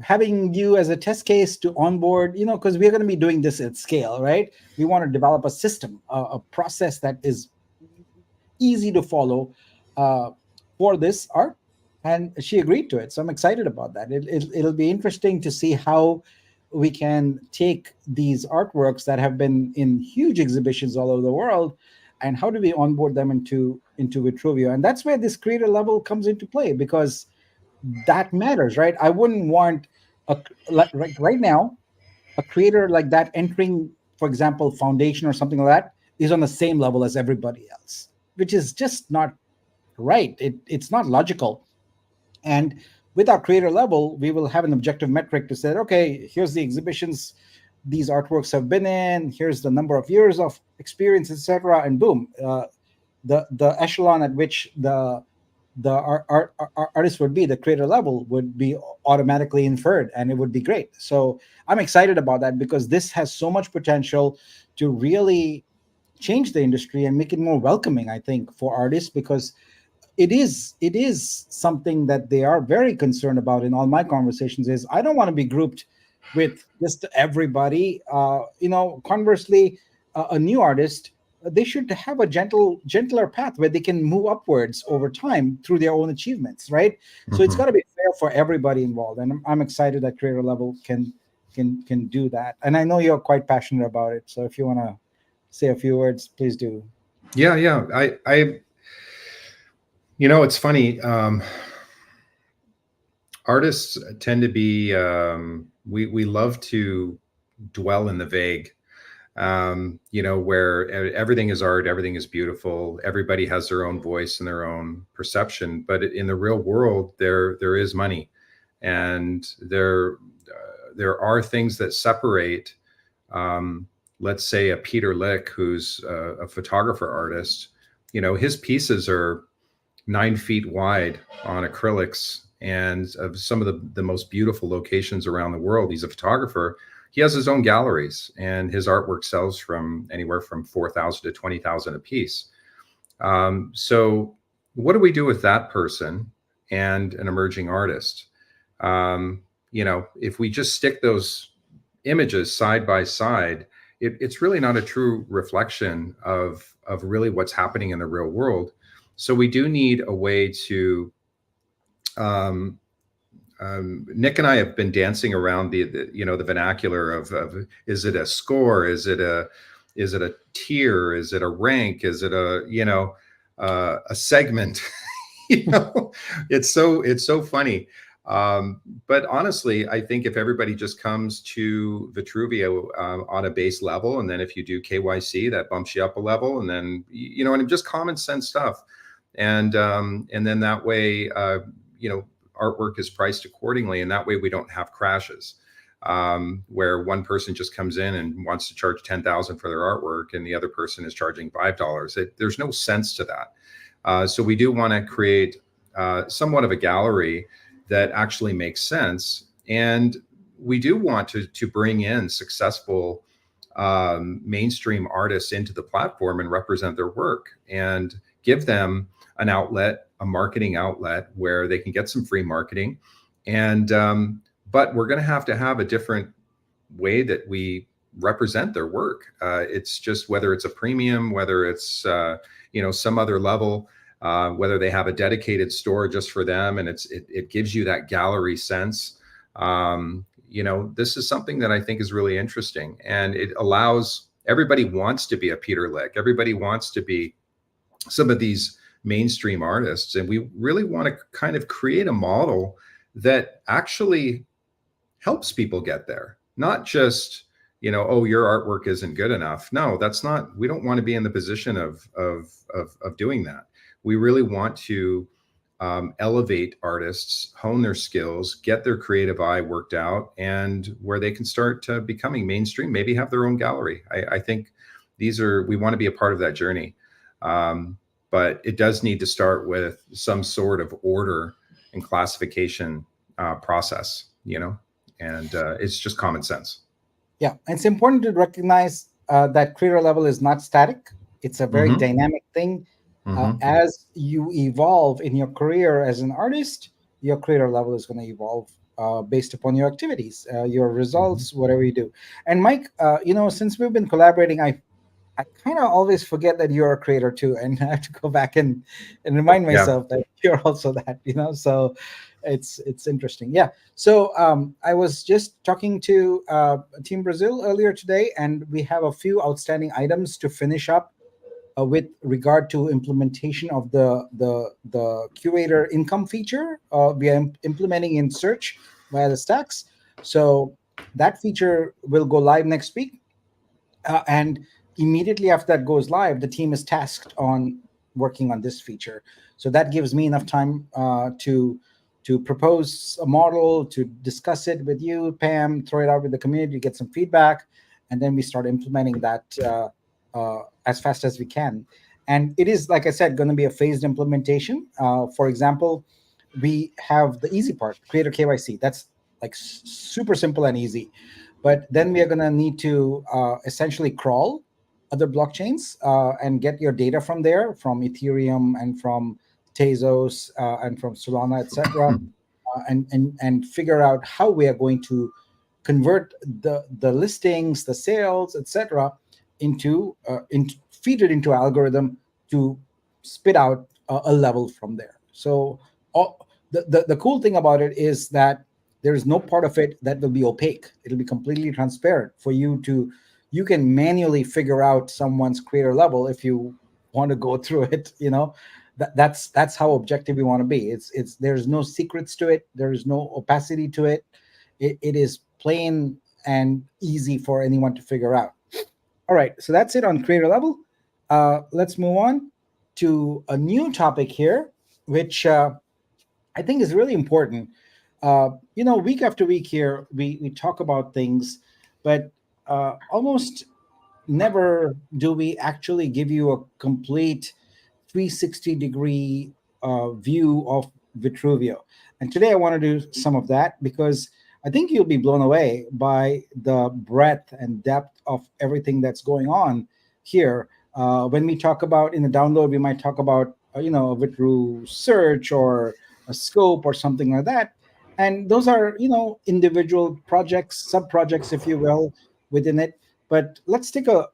having you as a test case to onboard, because we're going to be doing this at scale, right? We want to develop a system, a process that is easy to follow for this art. And she agreed to it. So I'm excited about that. It'll be interesting to see how we can take these artworks that have been in huge exhibitions all over the world, and how do we onboard them into Vitruveo. And that's where this creator level comes into play, because that matters, right? I wouldn't want like right now a creator like that entering, for example, foundation or something like that, is on the same level as everybody else, which is just not right. It's not logical. And with our creator level, we will have an objective metric to say, okay, here's the exhibitions these artworks have been in, here's the number of years of experience, etc. And boom, the echelon at which the artist would be, the creator level would be automatically inferred, and it would be great. So I'm excited about that because this has so much potential to really change the industry and make it more welcoming, I think, for artists, because it is something that they are very concerned about in all my conversations. Is I don't want to be grouped with just everybody. Conversely, a new artist, they should have a gentler path where they can move upwards over time through their own achievements, right? So it's Mhm. got to be fair for everybody involved, and I'm excited that creator level can do that. And I know you're quite passionate about it, so if you want to say a few words, please do. Yeah, yeah. It's funny. Artists tend to be, we love to dwell in the vague, where everything is art, everything is beautiful, everybody has their own voice and their own perception. But in the real world, there is money, and there are things that separate. Let's say a Peter Lick, who's a photographer artist. His pieces are 9 feet wide on acrylics, and of some of the most beautiful locations around the world. He's a photographer. He has his own galleries, and his artwork sells from anywhere from 4,000 to 20,000 a piece. So what do we do with that person and an emerging artist? If we just stick those images side by side, it's really not a true reflection of really what's happening in the real world. So we do need a way to, Nick and I have been dancing around the vernacular of is it a score? Is it a tier? Is it a rank? Is it a segment? It's so funny. But honestly, I think if everybody just comes to Vitruveo on a base level, and then if you do KYC, that bumps you up a level, and then and just common sense stuff, and then that way, artwork is priced accordingly, and that way we don't have crashes where one person just comes in and wants to charge 10,000 for their artwork, and the other person is charging $5. There's no sense to that. So we do want to create somewhat of a gallery that actually makes sense, and we do want to bring in successful mainstream artists into the platform and represent their work and give them an outlet, a marketing outlet where they can get some free marketing. And but we're going to have a different way that we represent their work. It's just whether it's a premium, whether it's some other level, whether they have a dedicated store just for them, and it gives you that gallery sense. This is something that I think is really interesting, and it allows everybody wants to be a Peter Lick. Everybody wants to be some of these mainstream artists, and we really want to kind of create a model that actually helps people get there, not just oh, your artwork isn't good enough. No, that's not. We don't want to be in the position of doing that. We really want to elevate artists, hone their skills, get their creative eye worked out, and where they can start becoming mainstream, maybe have their own gallery. I think we want to be a part of that journey. But it does need to start with some sort of order and classification process, and it's just common sense. Yeah, it's important to recognize that creator level is not static. It's a very dynamic thing. As you evolve in your career as an artist, your creator level is going to evolve based upon your activities, your results, whatever you do. And Mike, since we've been collaborating, I kind of always forget that you're a creator too, and I have to go back and remind myself that you're also that. So it's interesting. Yeah. So I was just talking to Team Brazil earlier today, and we have a few outstanding items to finish up with regard to implementation of the curator income feature. We are implementing in search via the stacks. So that feature will go live next week. And immediately after that goes live, the team is tasked on working on this feature. So that gives me enough time to propose a model, to discuss it with you, Pam, throw it out with the community, get some feedback, and then we start implementing that as fast as we can. And it is, like I said, going to be a phased implementation. For example, we have the easy part, creator KYC. That's like super simple and easy. But then we are going to need to essentially crawl other blockchains and get your data from there, from Ethereum and from Tezos and from Solana, etc., and figure out how we are going to convert the listings, the sales, etc., feed it into algorithm to spit out a level from there. So the cool thing about it is that there is no part of it that will be opaque. It'll be completely transparent for you to. You can manually figure out someone's creator level if you want to go through it. That's how objective we want to be. It's there's no secrets to it. There is no opacity to it. It is plain and easy for anyone to figure out. All right, so that's it on creator level. Let's move on to a new topic here, which I think is really important. Week after week here, we talk about things, but almost never do we actually give you a complete 360-degree view of Vitruveo. And today I want to do some of that because I think you'll be blown away by the breadth and depth of everything that's going on here. When we talk about in the download, we might talk about, a Vitru search or a scope or something like that. And those are, individual projects, sub-projects, if you will, within it. But let's take a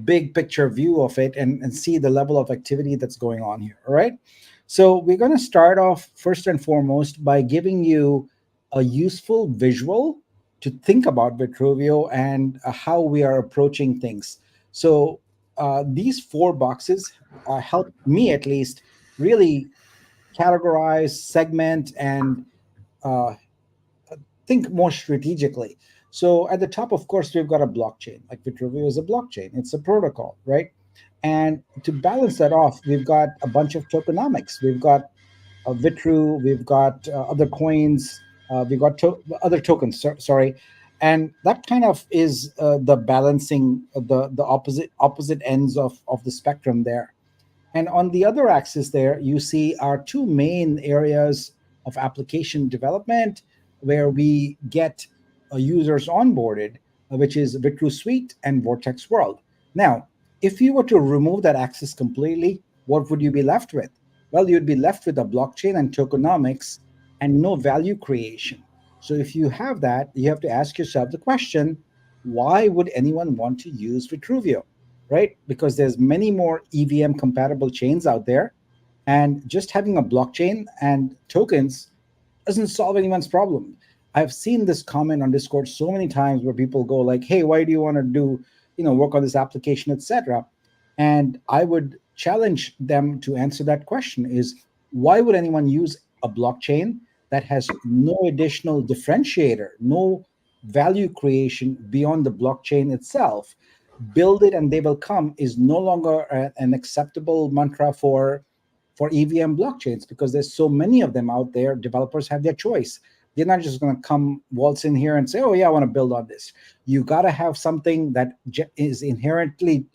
big picture view of it and see the level of activity that's going on here. All right. So we're going to start off first and foremost by giving you a useful visual to think about Vitruveo and how we are approaching things. So these 4 boxes help me at least really categorize, segment, and uh, think more strategically. So at the top, of course, we've got a blockchain. Like Vitruveo is a blockchain. It's a protocol, right? And to balance that off, we've got a bunch of tokenomics. We've got Vitru, we've got other coins, we've got other tokens, sorry. And that kind of is the balancing, the opposite ends of the spectrum there. And on the other axis there, you see our 2 main areas of application development where we get users onboarded, which is Vitru Suite and Vortex World. Now, if you were to remove that axis completely, what would you be left with? Well, you'd be left with a blockchain and tokenomics and no value creation. So if you have that, you have to ask yourself the question, why would anyone want to use Vitruveo? Right? Because there's many more EVM compatible chains out there. And just having a blockchain and tokens doesn't solve anyone's problem. I've seen this comment on Discord so many times where people go like, hey, why do you want to do, work on this application, etc. And I would challenge them to answer that question is, why would anyone use a blockchain that has no additional differentiator, no value creation beyond the blockchain itself? Build it and they will come is no longer an acceptable mantra for EVM blockchains because there's so many of them out there. Developers have their choice. They're not just going to come waltz in here and say, oh, yeah, I want to build on this. You got to have something that is inherently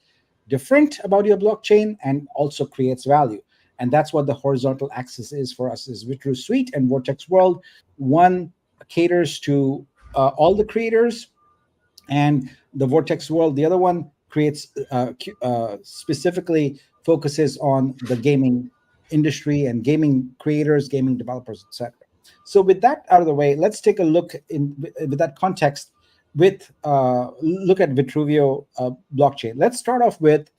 different about your blockchain and also creates value. And that's what the horizontal axis is for us, is Vitru Suite and Vortex World. One caters to all the creators, and the Vortex World, the other one, creates specifically focuses on the gaming industry and gaming creators, gaming developers, etc. So with that out of the way, let's take a look with that context. Look at Vitruveo blockchain. Let's start off with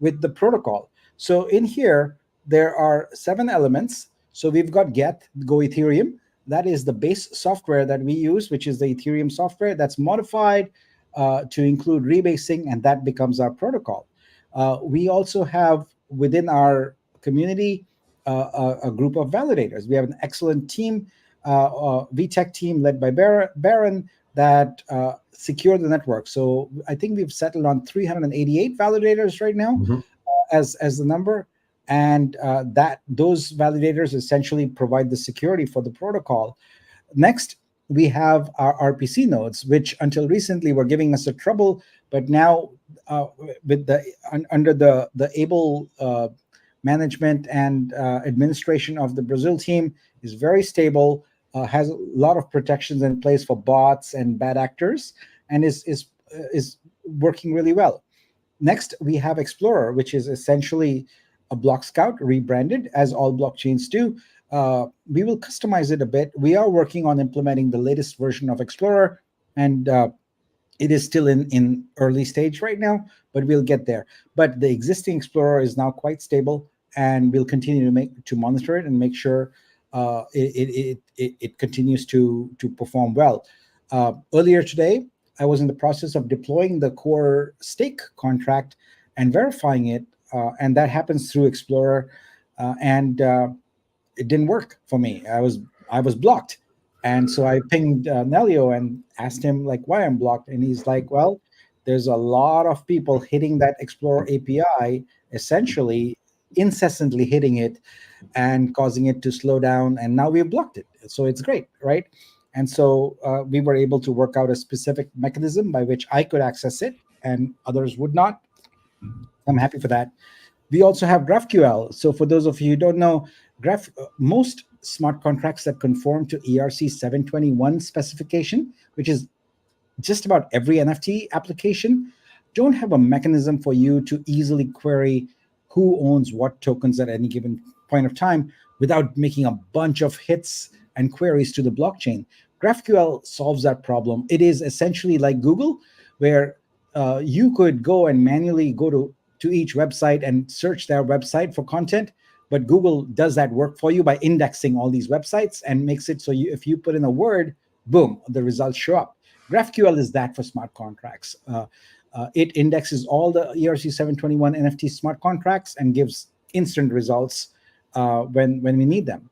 the protocol. So in here there are 7 elements. So we've got Get, Go Ethereum. That is the base software that we use, which is the Ethereum software that's modified to include rebasing, and that becomes our protocol. We also have within our community a group of validators. We have an excellent team, VTech team led by Baron that secure the network. So I think we've settled on 388 validators right now as the number, and that those validators essentially provide the security for the protocol. Next, we have our RPC nodes, which until recently were giving us a trouble, but now with the under the able management and administration of the Brazil team is very stable, has a lot of protections in place for bots and bad actors, and is working really well. Next, we have Explorer, which is essentially a block scout rebranded, as all blockchains do. We will customize it a bit. We are working on implementing the latest version of Explorer, and it is still in early stage right now, but we'll get there. But the existing Explorer is now quite stable, and we'll continue to monitor it and make sure it continues to perform well. Earlier today, I was in the process of deploying the core stake contract and verifying it, and that happens through Explorer, and it didn't work for me. I was blocked, and so I pinged Nelio and asked him like why I'm blocked, and he's like, well, there's a lot of people hitting that Explorer API, essentially incessantly hitting it and causing it to slow down, and now we've blocked it. So it's great, right? And so we were able to work out a specific mechanism by which I could access it and others would not. I'm happy for that. We also have GraphQL. So for those of you who don't know, most smart contracts that conform to ERC 721 specification, which is just about every NFT application, don't have a mechanism for you to easily query who owns what tokens at any given point of time without making a bunch of hits and queries to the blockchain. GraphQL solves that problem. It is essentially like Google, where you could go and manually go to each website and search their website for content, but Google does that work for you by indexing all these websites and makes it so if you put in a word, boom, the results show up. GraphQL is that for smart contracts. It indexes all the ERC 721 NFT smart contracts and gives instant results when we need them.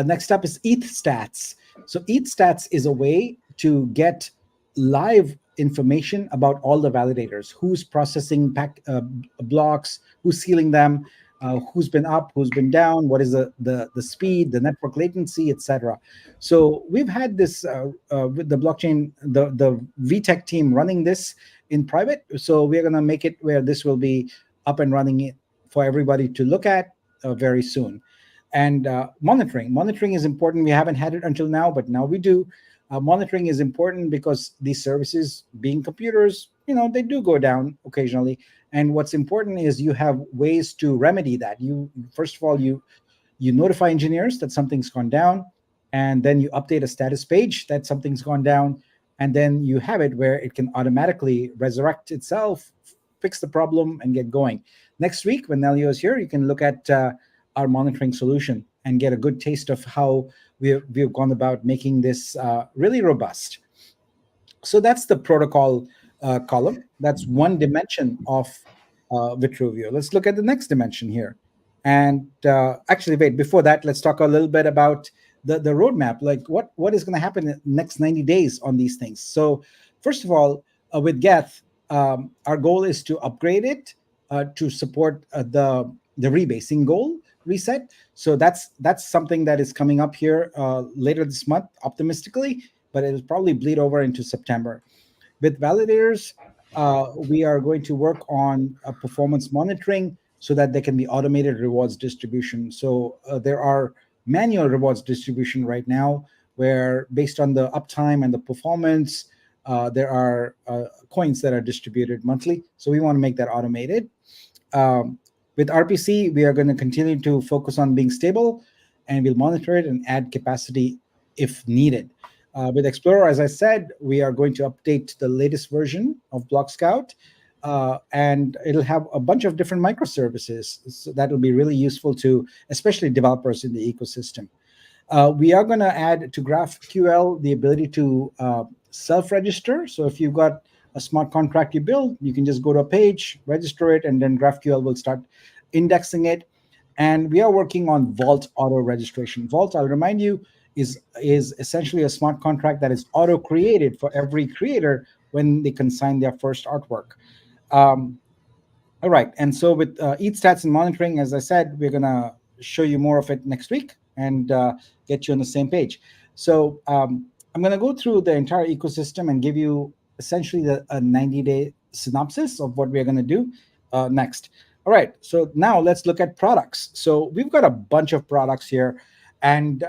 Next up is ETH stats. So ETH stats is a way to get live information about all the validators, who's processing blocks, who's sealing them, who's been up, who's been down, what is the speed, the network latency, etc. So we've had this with the blockchain, the VTech team running this in private. So we're going to make it where this will be up and running for everybody to look at very soon. And monitoring is important. We haven't had it until now, but now we do. Monitoring is important because these services, being computers, they do go down occasionally. And what's important is you have ways to remedy that. First of all, you notify engineers that something's gone down, and then you update a status page that something's gone down, and then you have it where it can automatically resurrect itself, fix the problem, and get going. Next week, when Nelio is here, you can look at our monitoring solution and get a good taste of how we've gone about making this really robust. So that's the protocol column. That's one dimension of Vitruveo. Let's look at the next dimension here. And actually, wait, before that, let's talk a little bit about the roadmap. Like what is going to happen in the next 90 days on these things. So first of all, with Geth, our goal is to upgrade it to support the rebasing goal reset. So that's something that is coming up here later this month, optimistically, but it will probably bleed over into September. With validators, we are going to work on performance monitoring so that there can be automated rewards distribution. So there are manual rewards distribution right now, where based on the uptime and the performance, there are coins that are distributed monthly. So we want to make that automated. With RPC, we are going to continue to focus on being stable, and we'll monitor it and add capacity if needed. With Explorer, as I said, we are going to update the latest version of Block Scout, and it'll have a bunch of different microservices. So that will be really useful to especially developers in the ecosystem. We are going to add to GraphQL the ability to self-register. So if you've got a smart contract you build, you can just go to a page, register it, and then GraphQL will start indexing it. And we are working on Vault auto registration. Vault, I'll remind you, is essentially a smart contract that is auto created for every creator when they consign their first artwork. Um, all right. And so with EAT stats and monitoring, as I said, we're going to show you more of it next week and get you on the same page. So I'm going to go through the entire ecosystem and give you essentially a 90-day synopsis of what we're going to do next. All right. So now let's look at products. So we've got a bunch of products here, and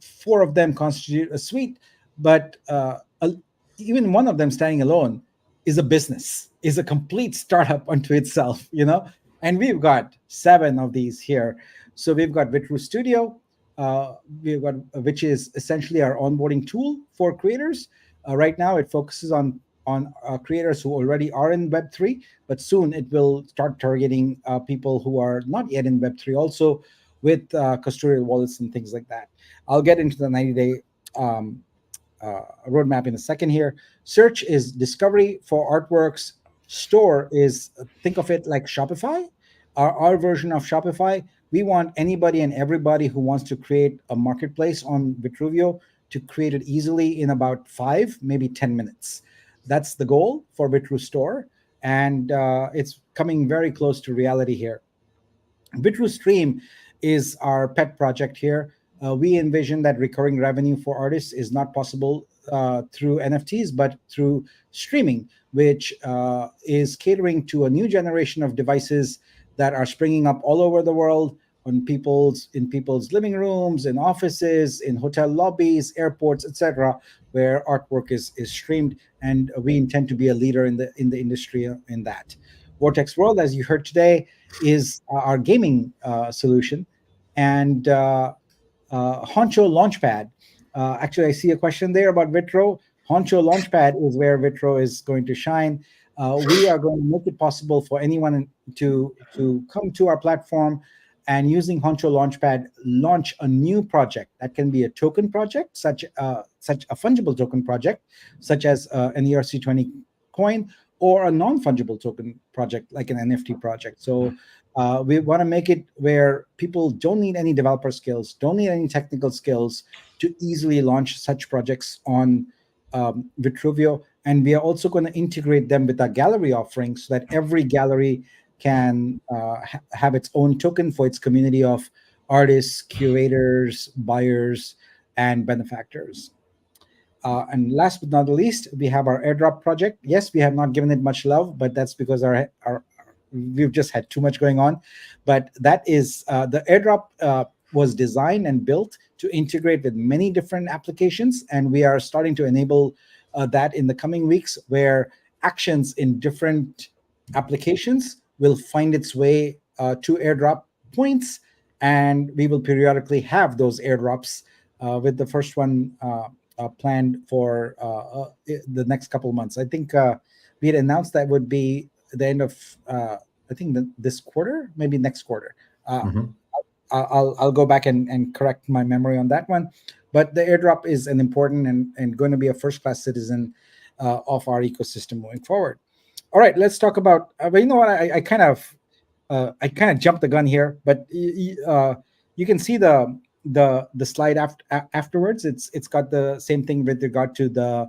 four of them constitute a suite, but even one of them standing alone is a business, is a complete startup unto itself, And we've got 7 of these here. So we've got Vitru Studio, which is essentially our onboarding tool for creators. Right now, it focuses on creators who already are in Web3, but soon it will start targeting people who are not yet in Web3 also, with custodial wallets and things like that. I'll get into the 90-day roadmap in a second here. Search is discovery for artworks. Store is, think of it like Shopify, our version of Shopify. We want anybody and everybody who wants to create a marketplace on Vitruveo to create it easily in about 5, maybe 10 minutes. That's the goal for Vitru Store, and it's coming very close to reality here. Vitru Stream is our pet project here. We envision that recurring revenue for artists is not possible through NFTs, but through streaming, which is catering to a new generation of devices that are springing up all over the world, in people's living rooms, in offices, in hotel lobbies, airports, etc., where artwork is streamed, and we intend to be a leader in the industry in that. Vortex World, as you heard today, is our gaming solution, and Honcho Launchpad. Actually, I see a question there about Vitro. Honcho Launchpad is where Vitro is going to shine. We are going to make it possible for anyone to come to our platform and, using Honcho Launchpad, launch a new project. That can be a token project, such a fungible token project, such as an ERC20 coin, or a non-fungible token project like an NFT project. So we want to make it where people don't need any developer skills, don't need any technical skills to easily launch such projects on Vitruveo. And we are also going to integrate them with our gallery offerings so that every gallery can have its own token for its community of artists, curators, buyers, and benefactors. And last but not the least, we have our airdrop project. Yes, we have not given it much love, but that's because we've just had too much going on. But that is the airdrop was designed and built to integrate with many different applications, and we are starting to enable that in the coming weeks, where actions in different applications will find its way to airdrop points, and we will periodically have those airdrops, with the first one planned for the next couple of months. I think we had announced that would be the end of I think this quarter, maybe next quarter. I'll go back and correct my memory on that one. But the airdrop is an important and going to be a first-class citizen of our ecosystem moving forward. All right, let's talk about. But you know what? I kind of jumped the gun here, but you can see the slide afterwards. It's got the same thing with regard to the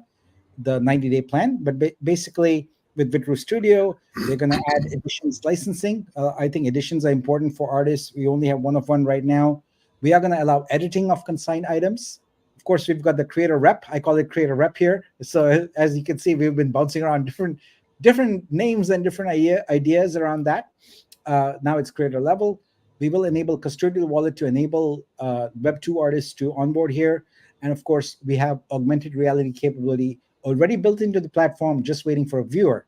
90-day plan, but basically with Vitru Studio, they're going to add editions licensing. I think editions are important for artists. We only have one of one right now. We are going to allow editing of consigned items. Of course, we've got the creator rep. I call it creator rep here. So as you can see, we've been bouncing around different names and different ideas around that. Now it's creator level. We will enable custodial wallet to enable Web2 artists to onboard here. And of course, we have augmented reality capability already built into the platform, just waiting for a viewer.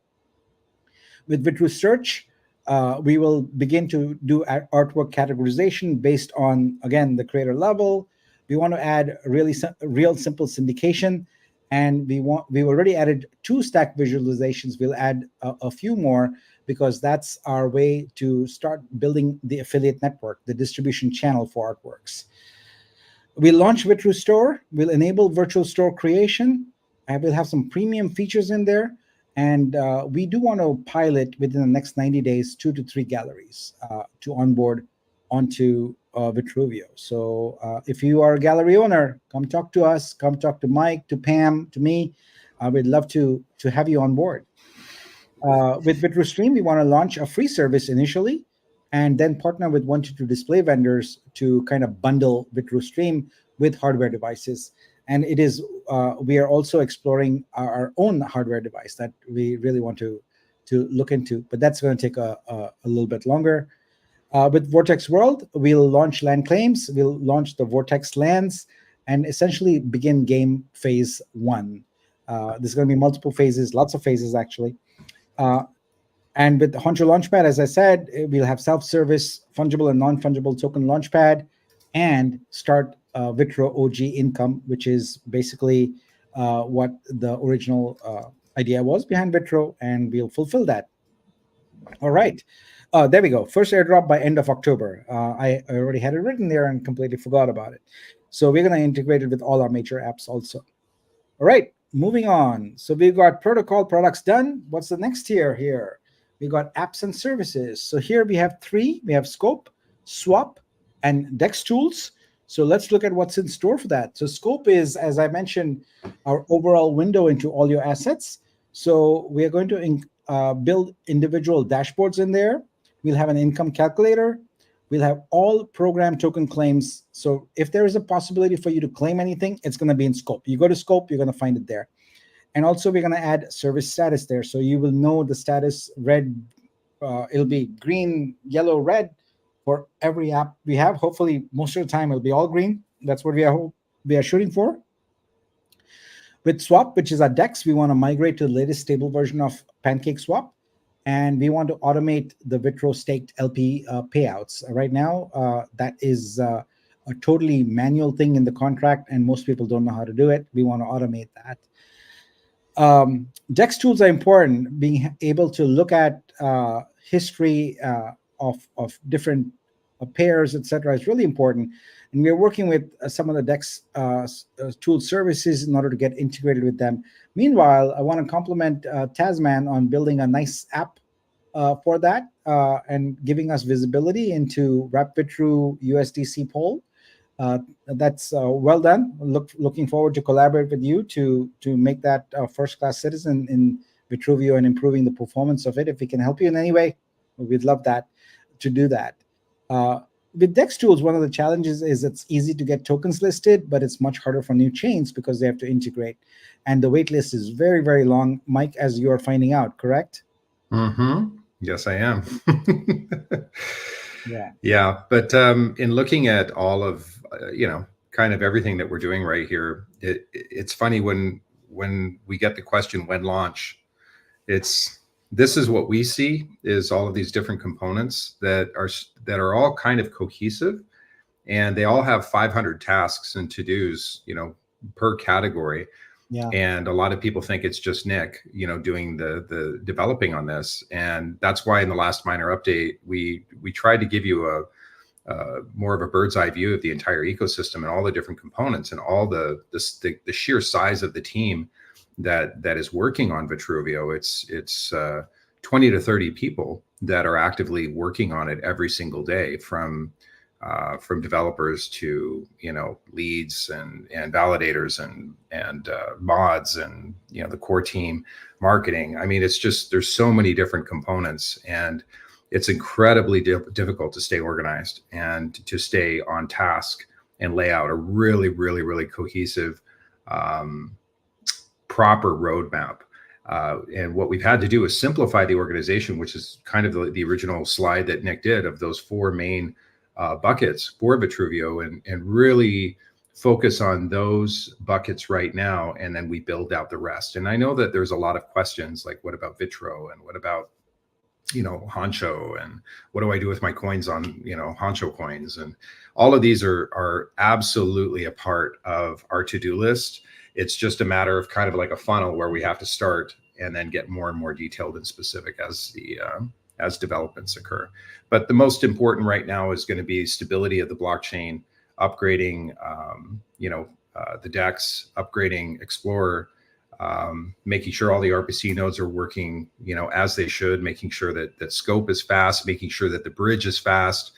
With Vitru Search, we will begin to do artwork categorization based on, again, the creator level. We want to add real simple syndication, and we've already added 2 stack visualizations. We'll add a few more, because that's our way to start building the affiliate network, the distribution channel for artworks. We'll launch Vitru Store. We'll enable virtual store creation. and we'll have some premium features in there. And we do want to pilot within the next 90 days, 2 to 3 galleries to onboard onto Vitruveo. So if you are a gallery owner, come talk to us, come talk to Mike, to Pam, to me. We'd love to have you on board. With VitruStream, we want to launch a free service initially, and then partner with 1 to 2 display vendors to kind of bundle VitruStream with hardware devices. And it is we are also exploring our own hardware device that we really want to look into, but that's going to take a little bit longer. With Vortex World, we'll launch land claims, we'll launch the Vortex lands, and essentially begin game phase 1. There's going to be multiple phases, lots of phases actually. And with the Honcho Launchpad, as I said, we'll have self-service, fungible and non-fungible token launchpad, and start Vitro OG income, which is basically what the original idea was behind Vitro, and we'll fulfill that. All right. There we go. First airdrop by end of October. I already had it written there and completely forgot about it. So we're going to integrate it with all our major apps also. All right, moving on. So we've got protocol products done. What's the next tier here? We got apps and services. So here we have 3. We have Scope, Swap, and Dex tools. So let's look at what's in store for that. So Scope is, as I mentioned, our overall window into all your assets. So we are going to build individual dashboards in there. We'll have an income calculator. We'll have all program token claims. So if there is a possibility for you to claim anything, it's going to be in Scope. You go to Scope, you're going to find it there. And also we're going to add service status there. So you will know the status red. It'll be green, yellow, red for every app we have. Hopefully most of the time it'll be all green. That's what we are shooting for. With Swap, which is our DEX, we want to migrate to the latest stable version of Pancake Swap. And we want to automate the Vitro staked LP payouts. Right now, that is a totally manual thing in the contract, and most people don't know how to do it. We want to automate that. DEX tools are important. Being able to look at history of different pairs, etc., is really important. And we're working with some of the DEX tool services in order to get integrated with them. Meanwhile, I want to compliment Tasman on building a nice app for that and giving us visibility into RapVitru USDC poll. That's well done. Looking forward to collaborate with you to make that first-class citizen in Vitruveo and improving the performance of it. If we can help you in any way, we'd love that to do that. With DEX tools, one of the challenges is it's easy to get tokens listed, but it's much harder for new chains because they have to integrate. And the wait list is very, very long, Mike, as you are finding out, correct? Mm-hmm. Yes, I am. Yeah. Yeah. But in looking at all of, kind of everything that we're doing right here, it's funny when we get the question, when launch, this is what we see is all of these different components that are all kind of cohesive, and they all have 500 tasks and to-dos, per category. Yeah. And a lot of people think it's just Nick, doing the developing on this. And that's why in the last minor update, we tried to give you a more of a bird's eye view of the entire ecosystem and all the different components and all the sheer size of the team that is working on Vitruveo. It's 20 to 30 people that are actively working on it every single day, from developers to leads and validators and mods and the core team, marketing. I mean, it's just, there's so many different components, and it's incredibly difficult to stay organized and to stay on task and lay out a really, really, really cohesive, proper roadmap. And what we've had to do is simplify the organization, which is kind of the original slide that Nick did of those 4 main buckets for Vitruveo, and really focus on those buckets right now, and then we build out the rest. And I know that there's a lot of questions like, what about Vitro, and what about Honcho, and what do I do with my coins on Honcho coins? And all of these are absolutely a part of our to-do list. It's just a matter of kind of like a funnel where we have to start and then get more and more detailed and specific as developments occur. But the most important right now is going to be stability of the blockchain, upgrading, the DEX, upgrading Explorer, making sure all the RPC nodes are working, as they should, making sure that scope is fast, making sure that the bridge is fast.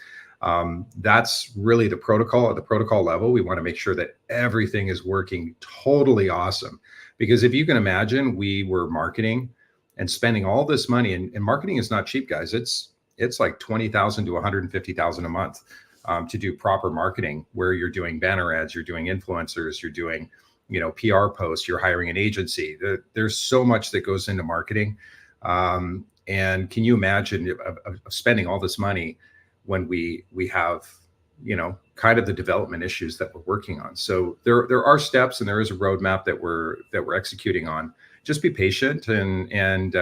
That's really the protocol. At the protocol level, we want to make sure that everything is working totally awesome. Because if you can imagine, we were marketing and spending all this money, and marketing is not cheap, guys. It's like $20,000 to $150,000 a month to do proper marketing, where you're doing banner ads, you're doing influencers, you're doing PR posts, you're hiring an agency. There's so much that goes into marketing. And can you imagine of spending all this money when we have, kind of the development issues that we're working on? So there are steps, and there is a roadmap that we're executing on. Just be patient, and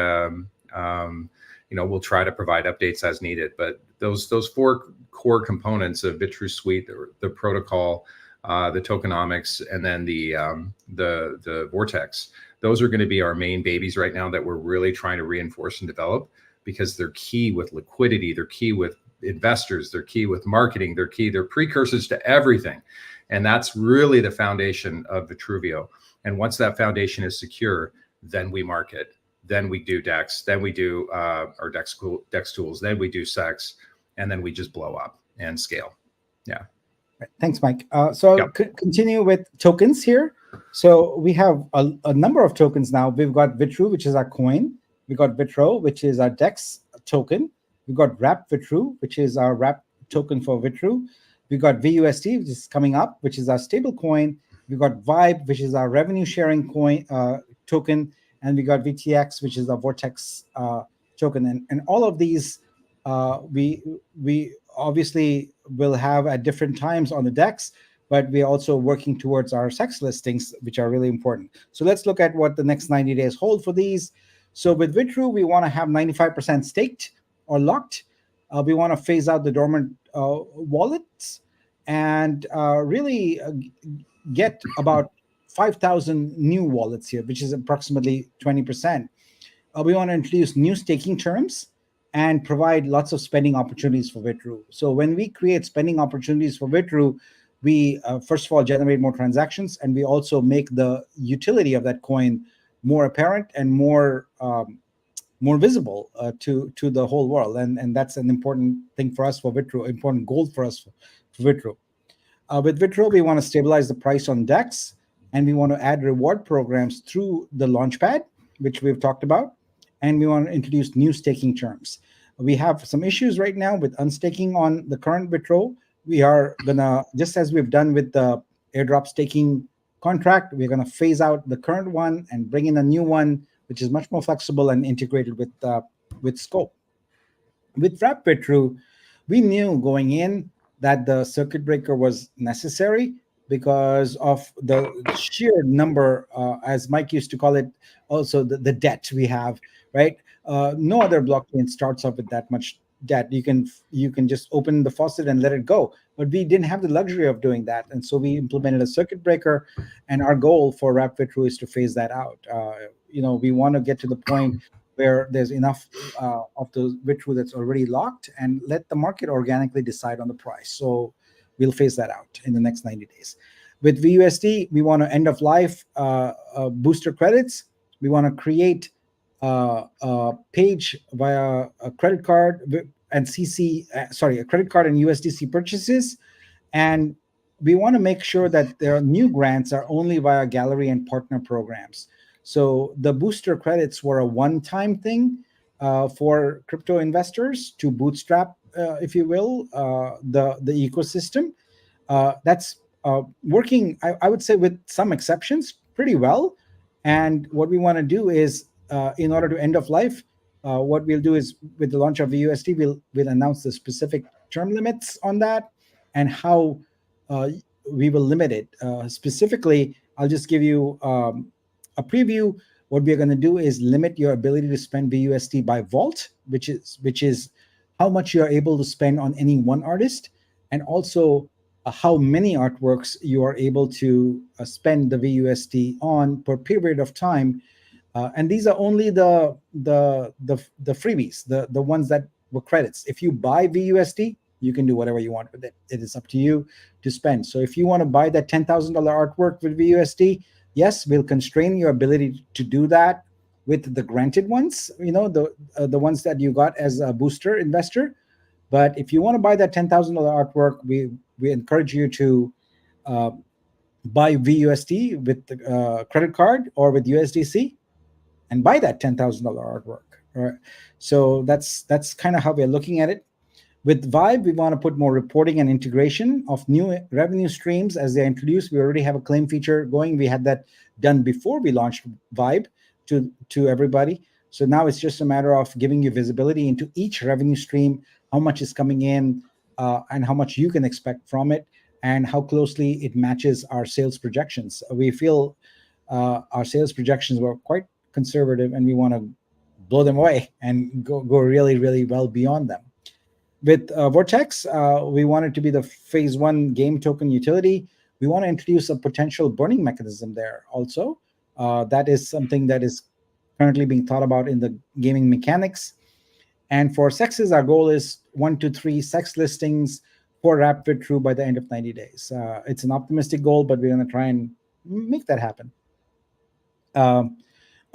we'll try to provide updates as needed. But those 4 core components of Vitrusuite, the protocol, the tokenomics, and then the Vortex, those are going to be our main babies right now that we're really trying to reinforce and develop, because they're key with liquidity, they're key with investors, they're key with marketing, they're precursors to everything. And that's really the foundation of Vitruveo. And once that foundation is secure, then we market, then we do DEX, then we do our DEX tools, then we do SEX, and then we just blow up and scale. Yeah. Thanks, Mike. So I'll continue with tokens here. So we have a number of tokens now. We've got Vitru, which is our coin. We got Vitro, which is our DEX token. We've got Wrap Vitru, which is our wrap token for Vitru. We've got VUSD, which is coming up, which is our stable coin. We've got Vibe, which is our revenue sharing coin token. And we got VTX, which is our Vortex token. And all of these we obviously will have at different times on the DEX, but we're also working towards our SEX listings, which are really important. So let's look at what the next 90 days hold for these. So with Vitru, we want to have 95% staked or locked. We want to phase out the dormant wallets and really get about 5,000 new wallets here, which is approximately 20%. We want to introduce new staking terms and provide lots of spending opportunities for Vitru. So when we create spending opportunities for Vitru, we first of all generate more transactions, and we also make the utility of that coin more apparent and more visible to the whole world. And that's an important thing for us for Vitru, important goal for us for Vitru. With Vitru, we want to stabilize the price on DEX, and we want to add reward programs through the Launchpad, which we've talked about. And we want to introduce new staking terms. We have some issues right now with unstaking on the current Vitro. We are going to, just as we've done with the airdrop staking contract, we're going to phase out the current one and bring in a new one, which is much more flexible and integrated with Scope. With Wrap Vitru, we knew going in that the circuit breaker was necessary because of the sheer number, as Mike used to call it, also the debt we have, right? No other blockchain starts off with that much debt. You can just open the faucet and let it go. But we didn't have the luxury of doing that. And so we implemented a circuit breaker, and our goal for Wrap Vitru is to phase that out. We want to get to the point where there's enough of the Vitru that's already locked and let the market organically decide on the price. So we'll phase that out in the next 90 days. With VUSD, we want to end of life booster credits. We want to create a page via a credit card and a credit card and USDC purchases. And we want to make sure that their new grants are only via gallery and partner programs. So the booster credits were a one-time thing for crypto investors to bootstrap, if you will, the ecosystem. That's working, I would say, with some exceptions, pretty well. And what we want to do is, in order to end of life, what we'll do is, with the launch of the USD, we'll announce the specific term limits on that and how we will limit it. Specifically, I'll just give you a preview. What we're going to do is limit your ability to spend VUSD by vault, which is how much you're able to spend on any one artist, and also how many artworks you are able to spend the VUSD on per period of time. And these are only the freebies, the ones that were credits. If you buy VUSD, you can do whatever you want with it. It is up to you to spend. So if you want to buy that $10,000 artwork with VUSD, Yes, we'll constrain your ability to do that with the granted ones, the ones that you got as a booster investor. But if you want to buy that $10,000 artwork, we encourage you to uh, buy VUSD with the credit card or with USDC and buy that $10,000 artwork. Right? So that's kind of how we're looking at it. With Vibe, we want to put more reporting and integration of new revenue streams as they're introduced. We already have a claim feature going. We had that done before we launched Vibe to everybody. So now it's just a matter of giving you visibility into each revenue stream, how much is coming in, and how much you can expect from it, and how closely it matches our sales projections. We feel our sales projections were quite conservative, and we want to blow them away and go really, really well beyond them. With Vortex, we want it to be the phase one game token utility. We want to introduce a potential burning mechanism there also. That is something that is currently being thought about in the gaming mechanics. And for sexes, our goal is 1 to 3 sex listings for Rapid True by the end of 90 days. It's an optimistic goal, but we're going to try and make that happen. All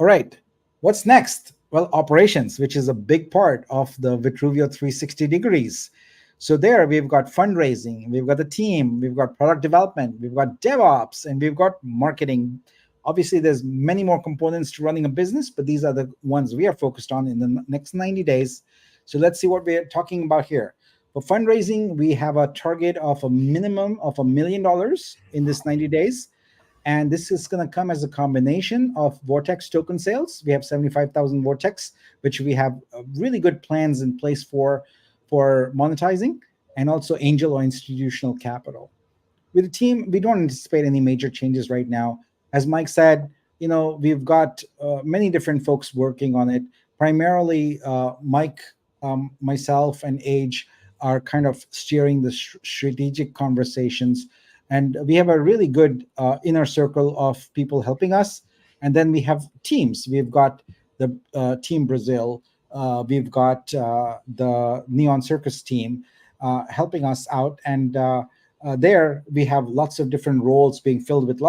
right. What's next? Well, operations, which is a big part of the Vitruveo 360 degrees. So there we've got fundraising, we've got the team, we've got product development, we've got DevOps, and we've got marketing. Obviously, there's many more components to running a business, but these are the ones we are focused on in the next 90 days. So let's see what we're talking about here. For fundraising, we have a target of a minimum of $1 million in this 90 days. And this is going to come as a combination of Vortex token sales. We have 75,000 Vortex, which we have really good plans in place for monetizing, and also angel or institutional capital. With the team, we don't anticipate any major changes right now. As Mike said, we've got many different folks working on it. Primarily, Mike, myself, and Age are kind of steering the strategic conversations. And we have a really good inner circle of people helping us. And then we have teams. We've got the Team Brazil. We've got the Neon Circus team helping us out. And there we have lots of different roles being filled with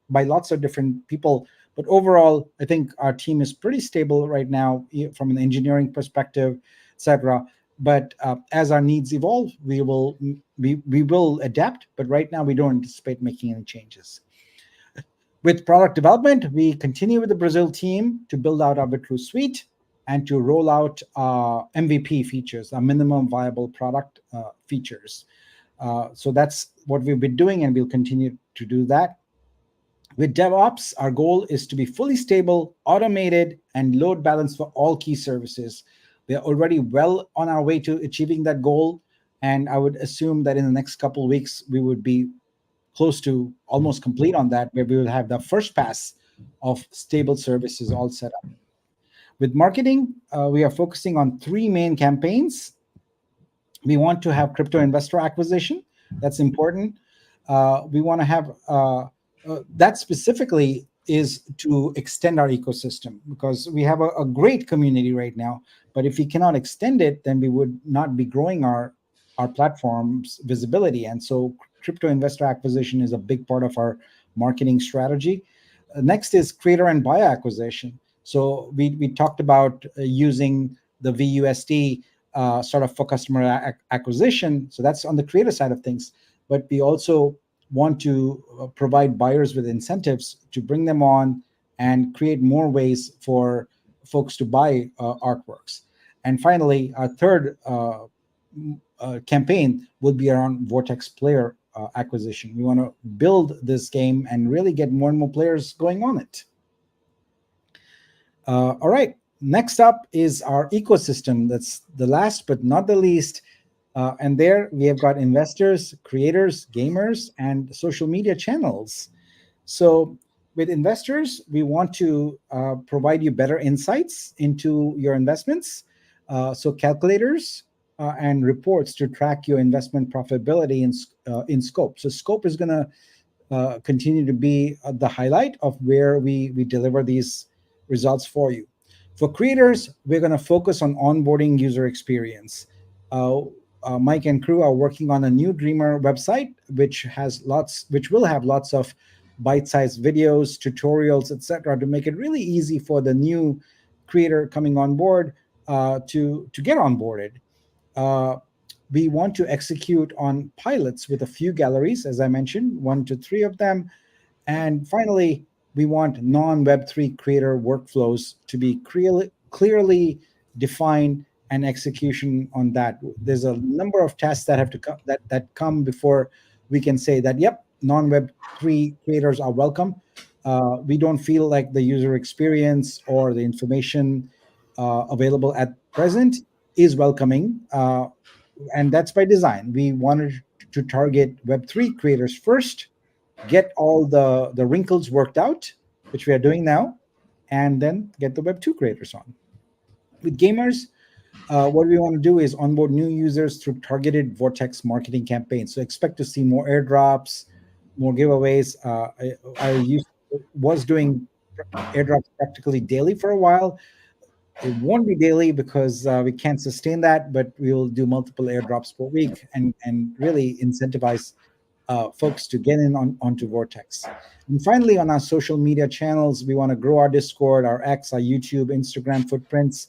by lots of different people. But overall, I think our team is pretty stable right now from an engineering perspective, etc. But as our needs evolve, we will adapt. But right now, we don't anticipate making any changes. With product development, we continue with the Brazil team to build out our Vitru suite and to roll out MVP features, our minimum viable product features. So that's what we've been doing, and we'll continue to do that. With DevOps, our goal is to be fully stable, automated, and load balanced for all key services. We are already well on our way to achieving that goal, and I would assume that in the next couple of weeks, we would be close to almost complete on that, where we will have the first pass of stable services all set up. With marketing, we are focusing on 3 main campaigns. We want to have crypto investor acquisition. That's important. We want to have that specifically is to extend our ecosystem, because we have a great community right now. But if we cannot extend it, then we would not be growing our platform's visibility. And so crypto investor acquisition is a big part of our marketing strategy. Next is creator and buyer acquisition. So we talked about using the VUSD sort of for customer acquisition. So that's on the creator side of things. But we also want to provide buyers with incentives to bring them on and create more ways for folks to buy artworks. And finally, our third campaign will be around Vortex player acquisition. We want to build this game and really get more and more players going on it. All right, next up is our ecosystem. That's the last but not the least. And there we have got investors, creators, gamers, and social media channels. So with investors, we want to provide you better insights into your investments. So calculators and reports to track your investment profitability in Scope. So Scope is going to continue to be the highlight of where we deliver these results for you. For creators, we're going to focus on onboarding user experience. Mike and crew are working on a new Dreamer website, which will have lots of bite-sized videos, tutorials, etc., to make it really easy for the new creator coming on board to get onboarded. We want to execute on pilots with a few galleries, as I mentioned, 1 to 3 of them. And finally, we want non-Web3 creator workflows to be clearly defined and execution on that. There's a number of tasks that have to come that come before we can say that, yep, non-Web3 creators are welcome. We don't feel like the user experience or the information available at present is welcoming. And that's by design. We wanted to target Web3 creators first, get all the wrinkles worked out, which we are doing now, and then get the Web2 creators on. With gamers, what we want to do is onboard new users through targeted Vortex marketing campaigns. So expect to see more airdrops, more giveaways. I was doing airdrops practically daily for a while. It won't be daily because we can't sustain that, but we'll do multiple airdrops per week and really incentivize folks to get in onto Vortex. And finally, on our social media channels, we want to grow our Discord, our X, our YouTube, Instagram footprints,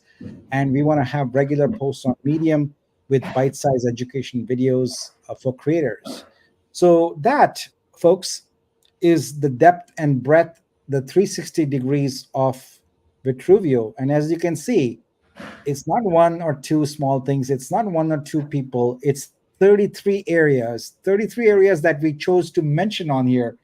and we want to have regular posts on Medium with bite-sized education videos for creators. So that, folks, is the depth and breadth, the 360 degrees of Vitruveo. And as you can see, it's not 1 or 2 small things. It's not 1 or 2 people. It's 33 areas that we chose to mention on here.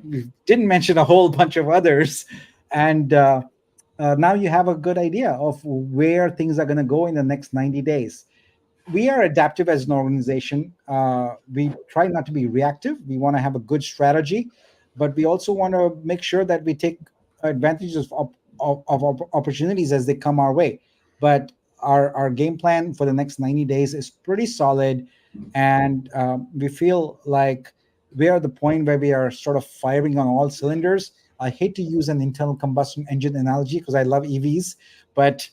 We didn't mention a whole bunch of others. And now you have a good idea of where things are going to go in the next 90 days. We are adaptive as an organization. We try not to be reactive. We want to have a good strategy, but we also want to make sure that we take advantage of opportunities as they come our way. But our game plan for the next 90 days is pretty solid, and we feel like we are at the point where we are sort of firing on all cylinders. I hate to use an internal combustion engine analogy because I love EVs, but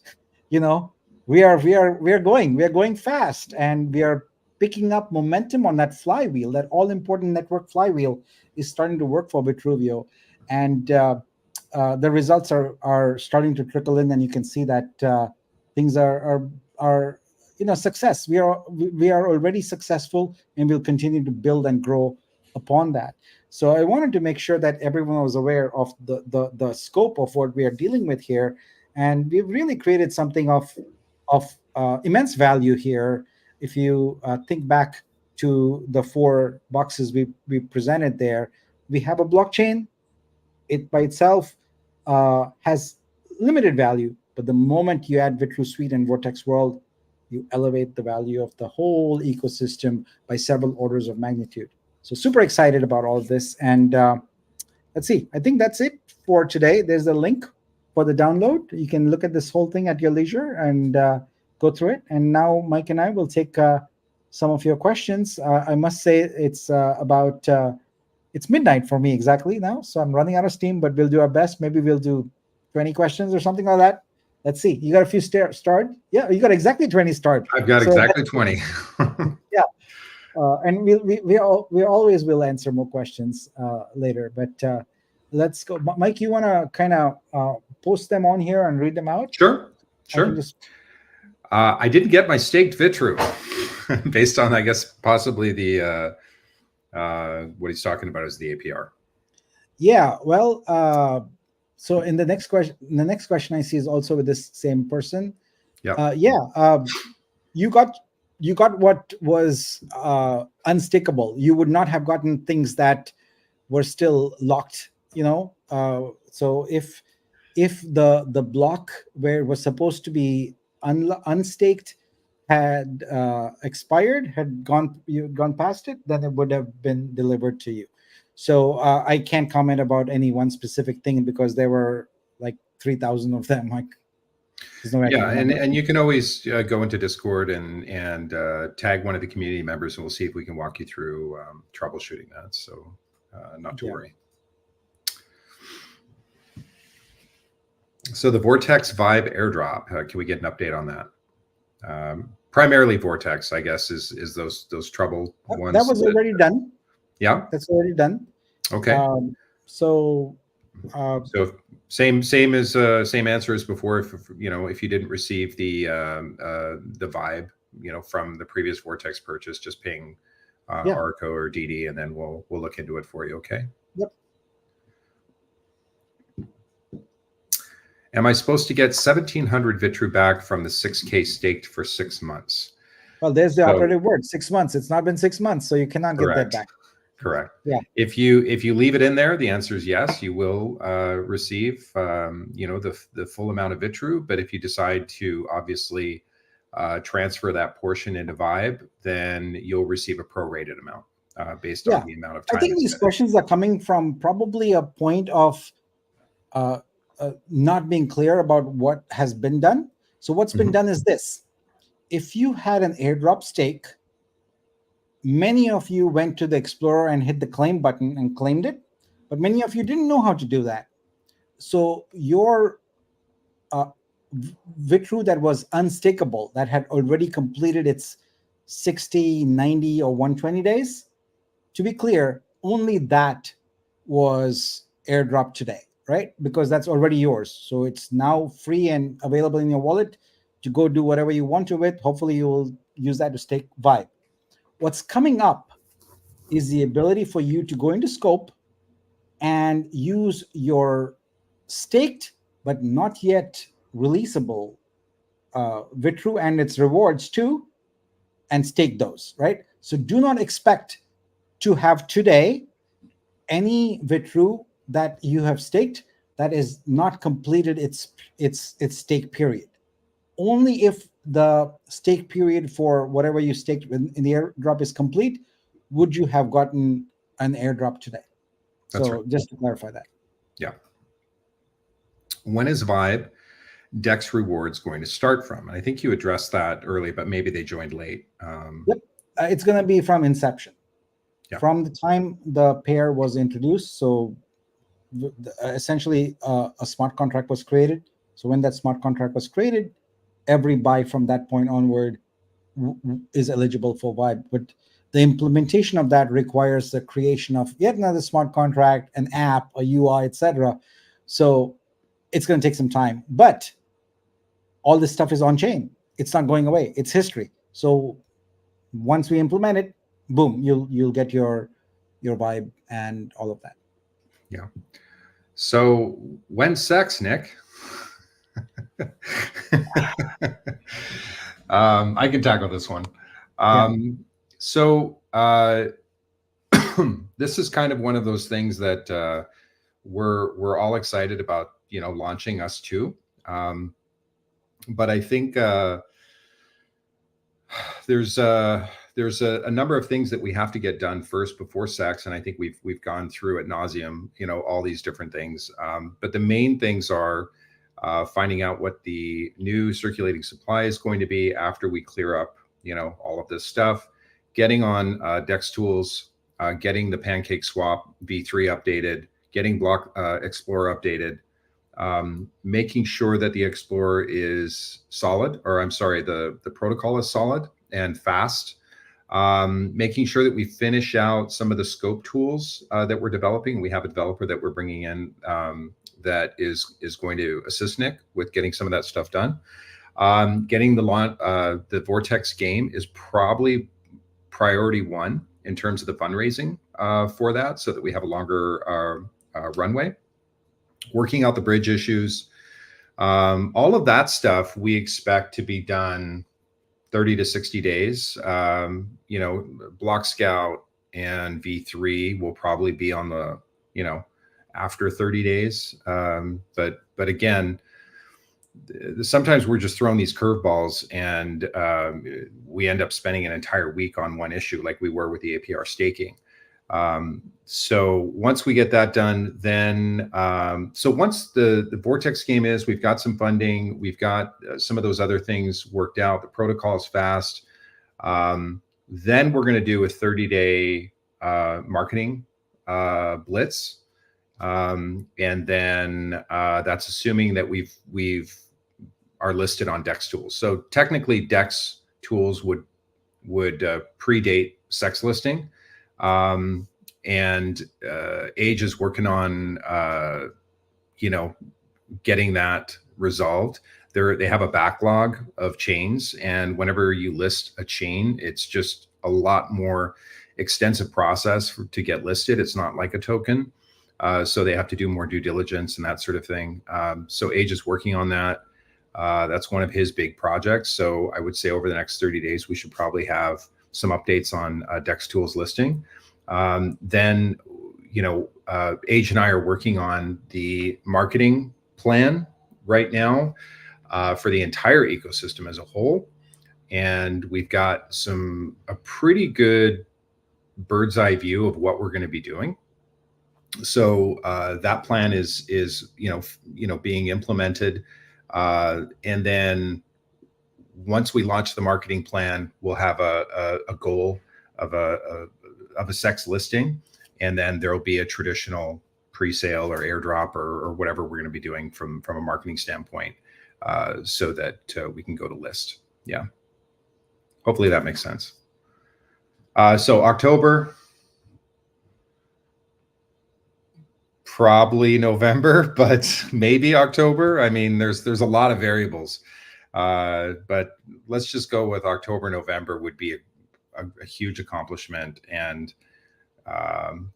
we are going fast, and we are picking up momentum on that flywheel. That all important network flywheel is starting to work for Vitruveo, and the results are starting to trickle in, and you can see that things are success. We are already successful, and we'll continue to build and grow upon that. So I wanted to make sure that everyone was aware of the scope of what we are dealing with here, and we've really created something of immense value here. If you think back to the 4 boxes we presented there, we have a blockchain. It by itself has limited value, but the moment you add VitruSuite and Vortex World, you elevate the value of the whole ecosystem by several orders of magnitude. So super excited about all of this. And let's see, I think that's it for today. There's a link for the download. You can look at this whole thing at your leisure and go through it. And now Mike and I will take some of your questions. I must say it's it's midnight for me exactly now, so I'm running out of steam, but we'll do our best. Maybe we'll do 20 questions or something like that. Let's see. You got a few start? Yeah, you got exactly 20 start. I've got exactly 20. Yeah. And we always will answer more questions later, but let's go. Mike, you want to kind of post them on here and read them out? Sure. I didn't get my staked Vitru based on, I guess, possibly the what he's talking about is the APR. Yeah, well, so in the next question I see is also with this same person. Yeah. You got what was unstickable. You would not have gotten things that were still locked. So if the block where it was supposed to be unstaked had expired, had gone past it, then it would have been delivered to you. So I can't comment about any one specific thing because there were like 3,000 of them. Like, yeah, and you can always go into Discord and tag one of the community members, and we'll see if we can walk you through troubleshooting that. So not to worry. So the Vortex Vibe airdrop, can we get an update on that? Primarily Vortex, I guess, is those trouble ones. That was already done. Yeah, that's already done. Okay. So So same same answer as before. If you didn't receive the vibe, from the previous Vortex purchase, just ping yeah. Arco or DD, and then we'll look into it for you. Okay. Yep. Am I supposed to get 1,700 Vitru back from the 6K staked for 6 months? Well, there's the So, operative word, 6 months. It's not been 6 months, so you cannot get that correct. back. Correct. Yeah. If you leave it in there, the answer is yes. You will receive the full amount of Vitru. But if you decide to obviously transfer that portion into Vibe, then you'll receive a prorated amount based on the amount of time. I think these questions are coming from probably a point of not being clear about what has been done. So what's been done is this. If you had an airdrop stake, many of you went to the Explorer and hit the claim button and claimed it, but many of you didn't know how to do that. So your Vitru that was unstakeable, that had already completed its 60, 90, or 120 days, to be clear, only that was airdropped today, right? Because that's already yours. So it's now free and available in your wallet to go do whatever you want to it. Hopefully you will use that to stake Vibe. What's coming up is the ability for you to go into Scope and use your staked but not yet releasable Vitru and its rewards too, and stake those, right? So do not expect to have today any Vitru that you have staked that is not completed its stake period. Only if the stake period for whatever you staked in the airdrop is complete would you have gotten an airdrop today. That's So right. just to clarify that. Yeah. When is Vibe Dex rewards going to start from? And I think you addressed that early, but maybe they joined late. Yep. It's going to be from inception. Yeah. From the time the pair was introduced. So essentially a smart contract was created. So when that smart contract was created, every buy from that point onward is eligible for Vibe. But the implementation of that requires the creation of yet another smart contract, an app, a UI, etc. So it's going to take some time. But all this stuff is on chain. It's not going away. It's history. So once we implement it, boom, you'll get your Vibe and all of that. Yeah. So when sex, Nick? I can tackle this one. So this is kind of one of those things that we're all excited about, launching us too. But I think there's a number of things that we have to get done first before sex, and I think we've gone through ad nauseum, all these different things. But the main things are finding out what the new circulating supply is going to be after we clear up, all of this stuff, getting on Dex tools, getting the Pancake Swap V3 updated, getting Block Explorer updated, making sure that the Explorer is solid, or I'm sorry, the protocol is solid and fast, making sure that we finish out some of the scope tools that we're developing. We have a developer that we're bringing in that is going to assist Nick with getting some of that stuff done. Getting the Vortex game is probably priority one in terms of the fundraising for that, so that we have a longer runway. Working out the bridge issues, all of that stuff we expect to be done 30 to 60 days. Block Scout and V3 will probably be on the, after 30 days. But again, sometimes we're just throwing these curveballs and we end up spending an entire week on one issue, like we were with the APR staking. So once we get that done, then so once the Vortex game we've got some funding, we've got some of those other things worked out, the protocol is fast, then we're going to do a 30-day marketing blitz, and then that's assuming that we've are listed on Dex tools. So technically Dex tools would predate sex listing. and Age is working on getting that resolved. They have a backlog of chains, and whenever you list a chain, it's just a lot more extensive process to get listed. It's not like a token, so they have to do more due diligence and that sort of thing. So Age is working on that. That's one of his big projects. So I would say over the next 30 days, we should probably have some updates on Dex Tools listing. Then, Age and I are working on the marketing plan right now for the entire ecosystem as a whole. And we've got a pretty good bird's eye view of what we're going to be doing. So that plan is being implemented. And then once we launch the marketing plan, we'll have a goal of a SEX listing, and then there'll be a traditional pre-sale or airdrop or whatever we're going to be doing from a marketing standpoint, so that we can go to list. Yeah, hopefully that makes sense. So October, probably November, but maybe October. I mean, there's a lot of variables, but let's just go with October, November would be a huge accomplishment. And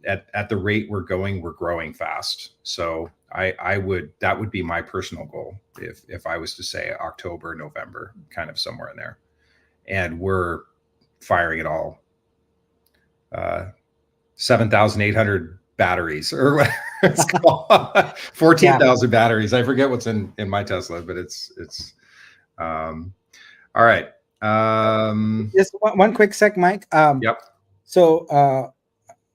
at the rate we're growing fast. So that would be my personal goal if I was to say October, November, kind of somewhere in there. And we're firing it all. 7,800 batteries, or whatever it's called. 14,000 batteries. I forget what's in my Tesla, but it's all right. Just one quick sec, Mike. Yep. So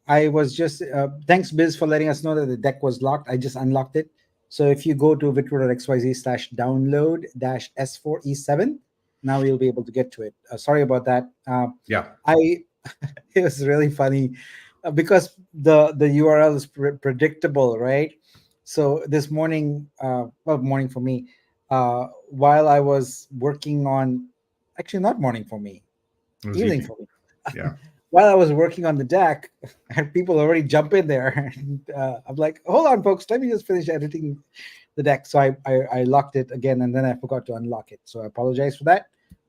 I was just thanks, Biz, for letting us know that the deck was locked. I just unlocked it. So if you go to vitruveo.xyz/download-S4E7, now you'll be able to get to it. Sorry about that. Yeah. It was really funny because the URL is predictable, right? So this morning, morning for me, while I was working on, actually not morning for me, evening for me. Yeah. While I was working on the deck, I had people already jump in there. And, I'm like, hold on, folks, let me just finish editing the deck. So I locked it again, and then I forgot to unlock it. So I apologize for that,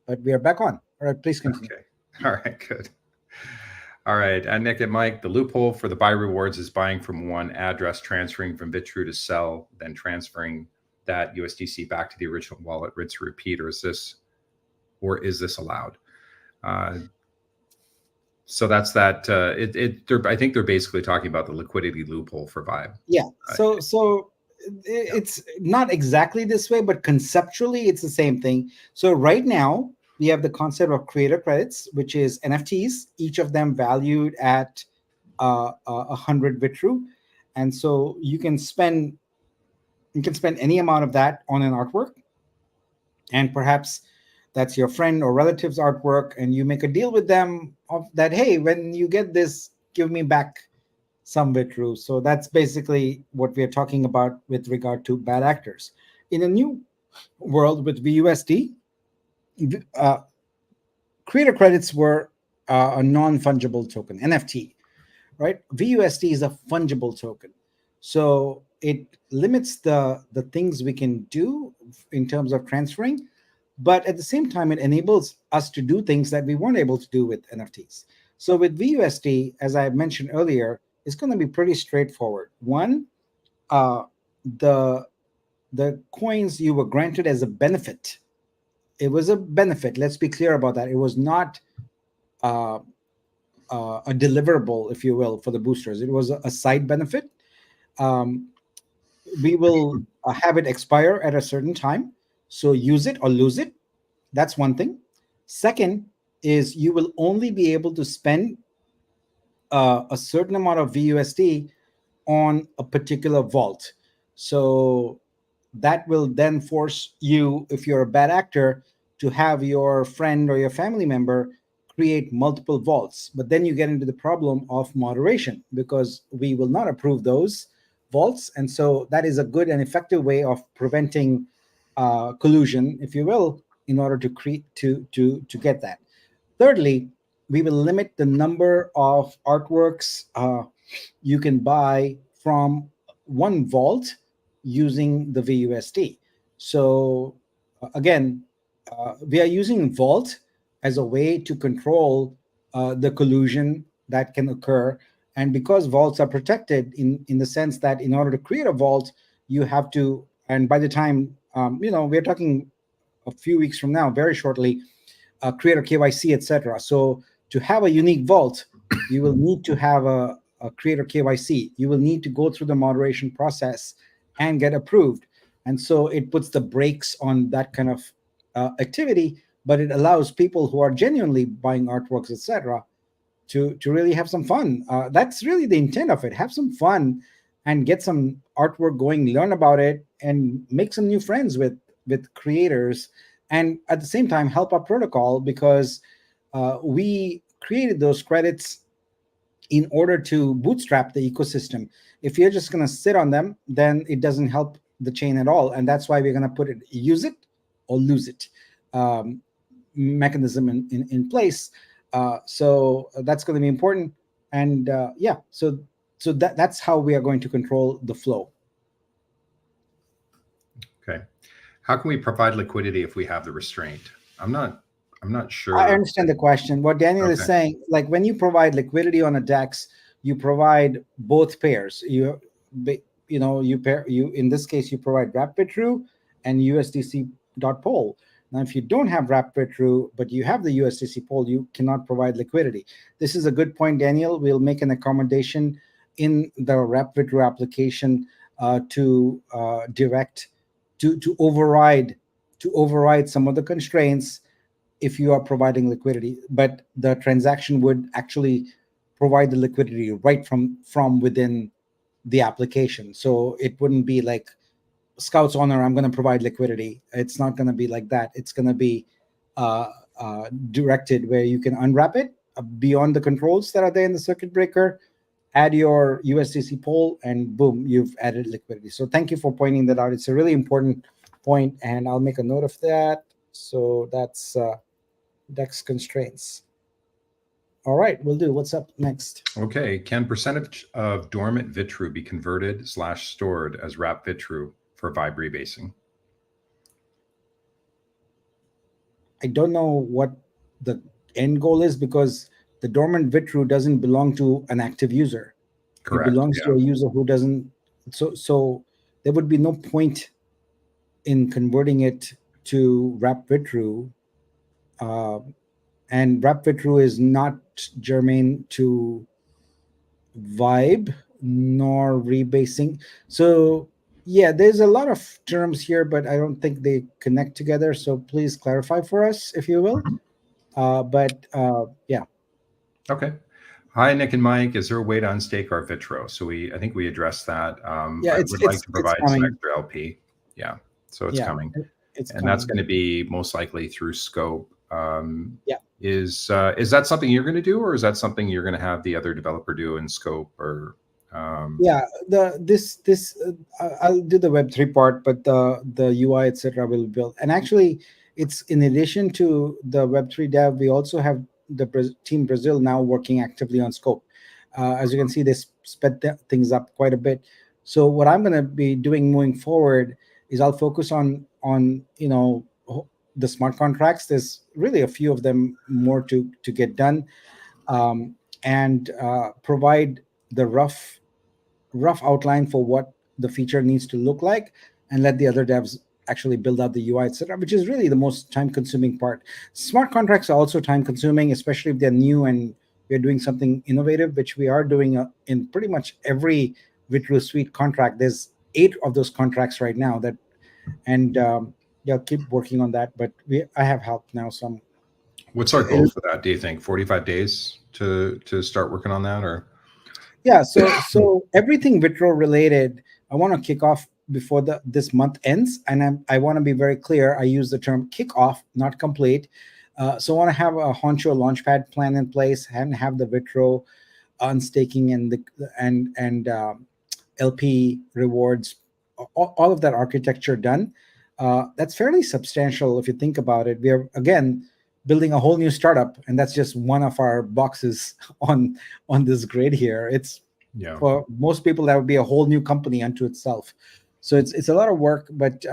but we are back on. All right, please continue. Okay. All right, good. All right, and Nick and Mike, the loophole for the buy rewards is buying from one address, transferring from Vitru to sell, then transferring that USDC back to the original wallet, rinse, repeat, or is this allowed? So that's that. I think they're basically talking about the liquidity loophole for Vibe. Yeah. So it's not exactly this way, but conceptually it's the same thing. So right now we have the concept of creator credits, which is NFTs, each of them valued at 100 Vitru, and so you can spend any amount of that on an artwork, and perhaps that's your friend or relative's artwork, and you make a deal with them of that, hey, when you get this, give me back some Vitru. So that's basically what we are talking about with regard to bad actors. In a new world with VUSD, creator credits were a non-fungible token, NFT, right? VUSD is a fungible token. So it limits the things we can do in terms of transferring, but at the same time, it enables us to do things that we weren't able to do with NFTs. So with VUSD, as I mentioned earlier, it's going to be pretty straightforward. One, the coins you were granted as a benefit. It was a benefit. Let's be clear about that. It was not a deliverable, if you will, for the boosters. It was a side benefit. We will have it expire at a certain time. So use it or lose it. That's one thing. Second is you will only be able to spend a certain amount of VUSD on a particular vault. So that will then force you, if you're a bad actor, to have your friend or your family member create multiple vaults. But then you get into the problem of moderation, because we will not approve those vaults. And so that is a good and effective way of preventing collusion, if you will, in order to create to get that. Thirdly, we will limit the number of artworks you can buy from one vault using the VUSD. So again, we are using vault as a way to control the collusion that can occur. And because vaults are protected in the sense that in order to create a vault, you have to, and by the time, we're talking a few weeks from now, very shortly, create a KYC, etc. So to have a unique vault, you will need to have a creator KYC. You will need to go through the moderation process and get approved. And so it puts the brakes on that kind of activity, but it allows people who are genuinely buying artworks, etc., to really have some fun. That's really the intent of it. Have some fun and get some artwork going, learn about it, and make some new friends with creators, and at the same time help our protocol, because we created those credits in order to bootstrap the ecosystem. If you're just going to sit on them, then it doesn't help the chain at all. And that's why we're going to put it use it or lose it mechanism in place. So that's going to be important. And so that's how we are going to control the flow. Okay. How can we provide liquidity if we have the restraint? I'm not sure. I understand the question. What Daniel is saying, like when you provide liquidity on a DEX, you provide both pairs. You in this case you provide wrap Vitru and USDC.pol. Now, if you don't have wrap Vitru, but you have the USDC pol, you cannot provide liquidity. This is a good point, Daniel. We'll make an accommodation in the wrap Vitru application to override some of the constraints if you are providing liquidity, but the transaction would actually provide the liquidity right from within the application. So it wouldn't be like Scout's Honor, I'm going to provide liquidity. It's not going to be like that. It's going to be directed where you can unwrap it beyond the controls that are there in the circuit breaker, add your USDC pol, and boom, you've added liquidity. So thank you for pointing that out. It's a really important point, and I'll make a note of that. So that's DEX constraints. All right, we'll do. What's up next? Okay, can percentage of dormant Vitru be converted / stored as wrap Vitru for Vibe rebasing? I don't know what the end goal is, because the dormant Vitru doesn't belong to an active user. Correct. It belongs to a user who doesn't. So there would be no point in converting it to wrap Vitru. And wrap Vitru is not germane to Vibe nor rebasing. So yeah, there's a lot of terms here, but I don't think they connect together. So please clarify for us, if you will. Yeah. Okay. Hi, Nick and Mike. Is there a way to unstake our Vitro? So I think we addressed that. I would like to provide some extra LP. Yeah. So it's coming. And that's going to be most likely through Scope. Is that something you're going to do, or is that something you're going to have the other developer do in Scope? Or I'll do the Web3 part, but the UI, etc., will build. And actually, it's in addition to the Web3 dev, we also have the Team Brazil now working actively on Scope. As you can see, they sped things up quite a bit. So what I'm going to be doing moving forward is I'll focus on the smart contracts. There's really a few of them more to get done, and provide the rough outline for what the feature needs to look like, and let the other devs actually build out the UI, etc., which is really the most time-consuming part. Smart contracts are also time-consuming, especially if they're new and we're doing something innovative, which we are doing in pretty much every Vitru Suite contract. There's 8 of those contracts right now I'll keep working on that, but I have help now. What's our goal for that? Do you think 45 days to start working on that, or? Yeah, so everything Vitro related, I want to kick off before this month ends, and I want to be very clear. I use the term kickoff, not complete. So I want to have a Honcho Launchpad plan in place and have the Vitro unstaking and LP rewards, all of that architecture done. That's fairly substantial if you think about it. We are, again, building a whole new startup, and that's just one of our boxes on this grid here. It's for most people that would be a whole new company unto itself. So it's a lot of work, but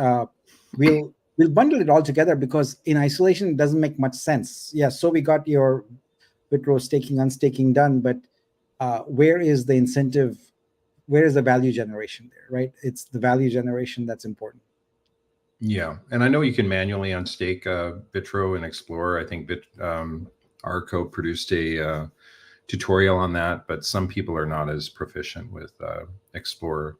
we'll bundle it all together, because in isolation it doesn't make much sense. Yeah, so we got your Vitruveo staking, unstaking done, but where is the incentive? Where is the value generation there, right? It's the value generation that's important. Yeah, and I know you can manually unstake Vitruveo and Explorer. I think Arco produced a tutorial on that, but some people are not as proficient with Explorer.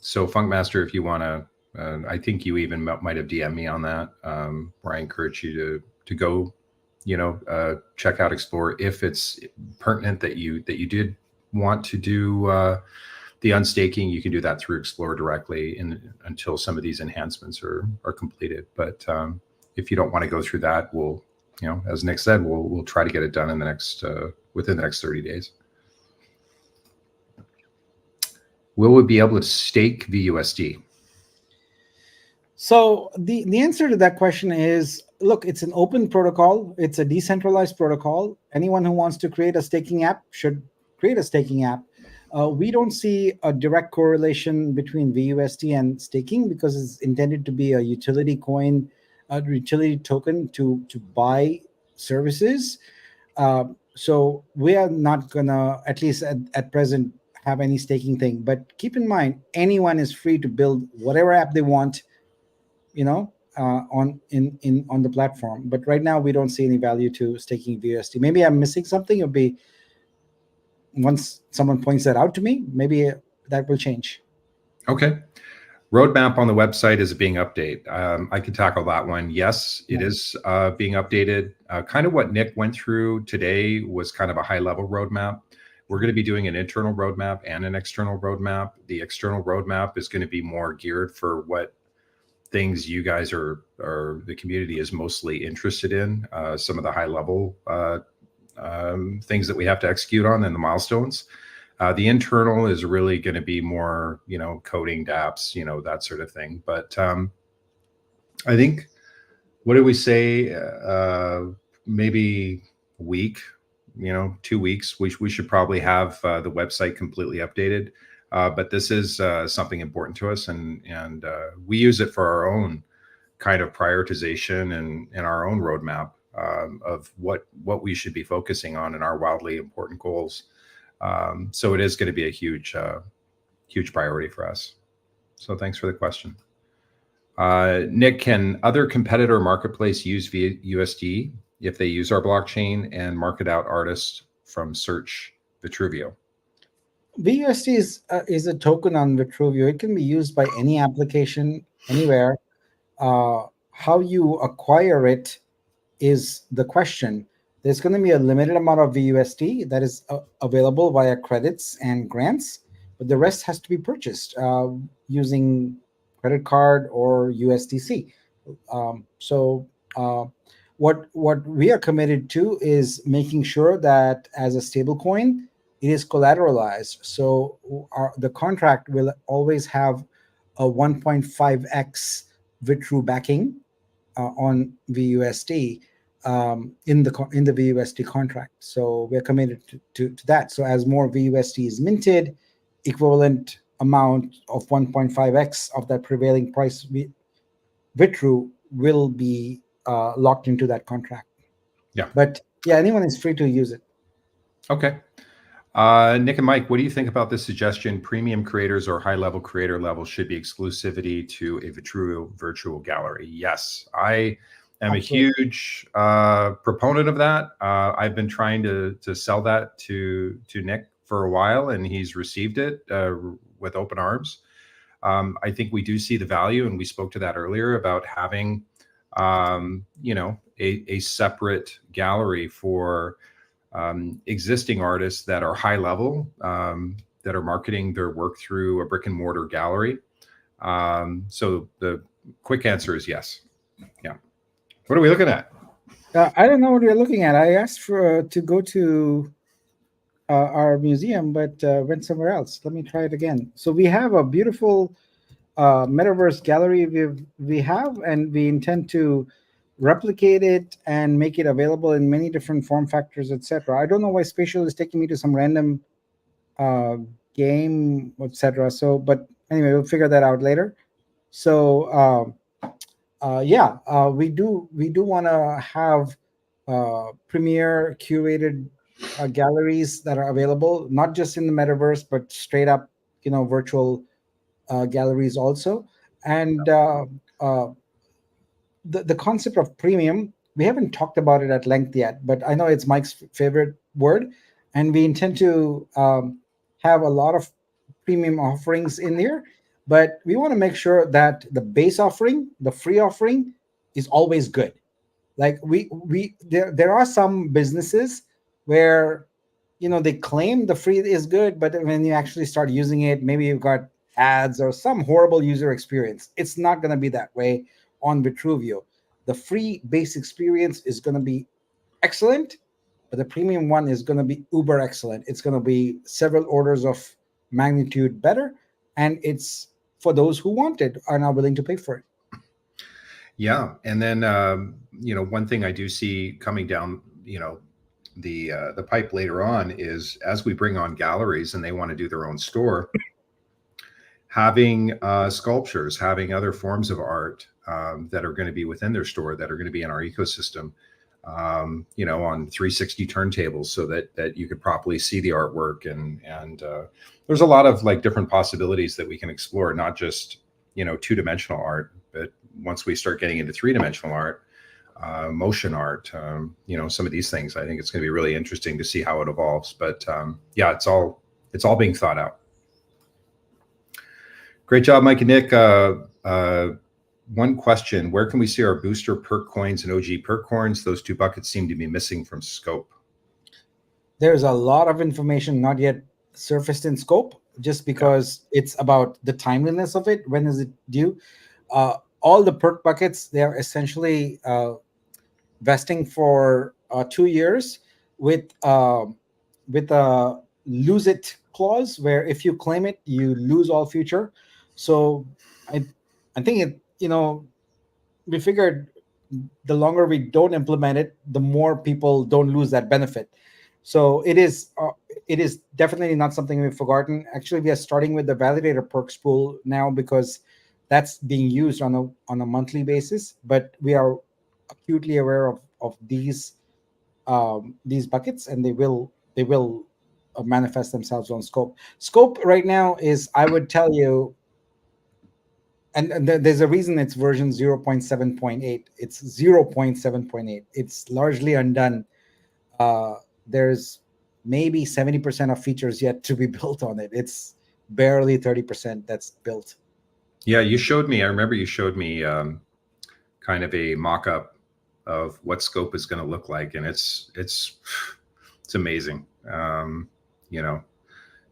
So Funkmaster, if you want to, I think you even might have DM'd me on that, where I encourage you to go, check out Explorer if it's pertinent that you did want to do the unstaking. You can do that through Explorer directly until some of these enhancements are completed. But if you don't want to go through that, we'll, as Nick said, we'll try to get it done in the next within the next 30 days. Will we be able to stake VUSD? So the answer to that question is, look, it's an open protocol. It's a decentralized protocol. Anyone who wants to create a staking app should create a staking app. We don't see a direct correlation between VUSD and staking, because it's intended to be a utility coin, a utility token to buy services. So we are not gonna, at least at present, have any staking thing. But keep in mind, anyone is free to build whatever app they want, on the platform. But right now we don't see any value to staking VUSD. Maybe I'm missing something. It'll be, once someone points that out to me, maybe that will change. Okay. Roadmap on the website is being updated. I can tackle that one. Yes, it is being updated. Kind of what Nick went through today was kind of a high-level roadmap. We're going to be doing an internal roadmap and an external roadmap. The external roadmap is going to be more geared for what things you guys are the community is mostly interested in. Some of the high-level things that we have to execute on and the milestones. The internal is really going to be more, coding dApps, that sort of thing. But I think, what did we say? Maybe a week, 2 weeks. We should probably have the website completely updated. But this is something important to us, and we use it for our own kind of prioritization and our own roadmap of what we should be focusing on in our wildly important goals. So it is going to be a huge priority for us. So thanks for the question. Nick, can other competitor marketplace use VUSD if they use our blockchain and market out artists from search Vitruveo? VUSD is a token on Vitruveo. It can be used by any application, anywhere. How you acquire it is the question. There's going to be a limited amount of VUSD that is available via credits and grants, but the rest has to be purchased using credit card or USDC. What we are committed to is making sure that as a stable coin, it is collateralized. So the contract will always have a 1.5x Vitru backing on VUSD in the VUSD contract. So we're committed to that. So as more VUSD is minted, equivalent amount of 1.5x of that prevailing price Vitru will be locked into that contract. Yeah. But yeah, anyone is free to use it. Okay. Nick and Mike, what do you think about the suggestion premium creators or high-level creator level should be exclusivity to a Vitruveo virtual gallery? Yes, I am Absolutely. A huge proponent of that. I've been trying to sell that to Nick for a while, and he's received it with open arms. I think we do see the value, and we spoke to that earlier about having, a separate gallery for existing artists that are high level, that are marketing their work through a brick and mortar gallery. So the quick answer is yes. Yeah. What are we looking at? I don't know what we're looking at. I asked to go to our museum, but went somewhere else. Let me try it again. So we have a beautiful metaverse gallery we have, and we intend to replicate it and make it available in many different form factors, etc. I don't know why Spatial is taking me to some random uh, game, etc. So, but anyway, we'll figure that out later. So, yeah, we do want to have premier curated galleries that are available, not just in the metaverse, but straight up, virtual galleries also. And uh, the concept of premium, we haven't talked about it at length yet, but I know it's Mike's favorite word, and we intend to have a lot of premium offerings in here. But we want to make sure that the base offering, the free offering, is always good. Like there are some businesses where they claim the free is good, but when you actually start using it, maybe you've got ads or some horrible user experience. It's not going to be that way on Vitruveo. The free base experience is going to be excellent, but the premium one is going to be uber excellent. It's going to be several orders of magnitude better, and it's for those who want it, are now willing to pay for it. Yeah, and then one thing I do see coming down, the pipe later on is as we bring on galleries and they want to do their own store, having sculptures, having other forms of art that are going to be within their store, that are going to be in our ecosystem, on 360 turntables, so that you could properly see the artwork, and there's a lot of like different possibilities that we can explore, not just two-dimensional art, but once we start getting into three-dimensional art, motion art, some of these things, I think it's going to be really interesting to see how it evolves. But yeah, it's all being thought out. Great job, Mike and Nick. One question: where can we see our booster perk coins and OG perk coins? Those two buckets seem to be missing from scope. There's a lot of information not yet surfaced in scope, just because it's about the timeliness of it. When is it due? All the perk buckets, they're essentially vesting for 2 years with a lose it clause, where if you claim it, you lose all future. So I think we figured the longer we don't implement it, the more people don't lose that benefit. So it is definitely not something we've forgotten. Actually, we are starting with the validator perks pool now, because that's being used on a monthly basis. But we are acutely aware of these buckets, and they will manifest themselves on scope. Scope right now is, I would tell you, and there's a reason it's version 0.7.8. It's 0.7.8. It's largely undone. There's maybe 70% of features yet to be built on it. It's barely 30% that's built. Yeah, I remember you showed me kind of a mock-up of what scope is going to look like, and it's amazing.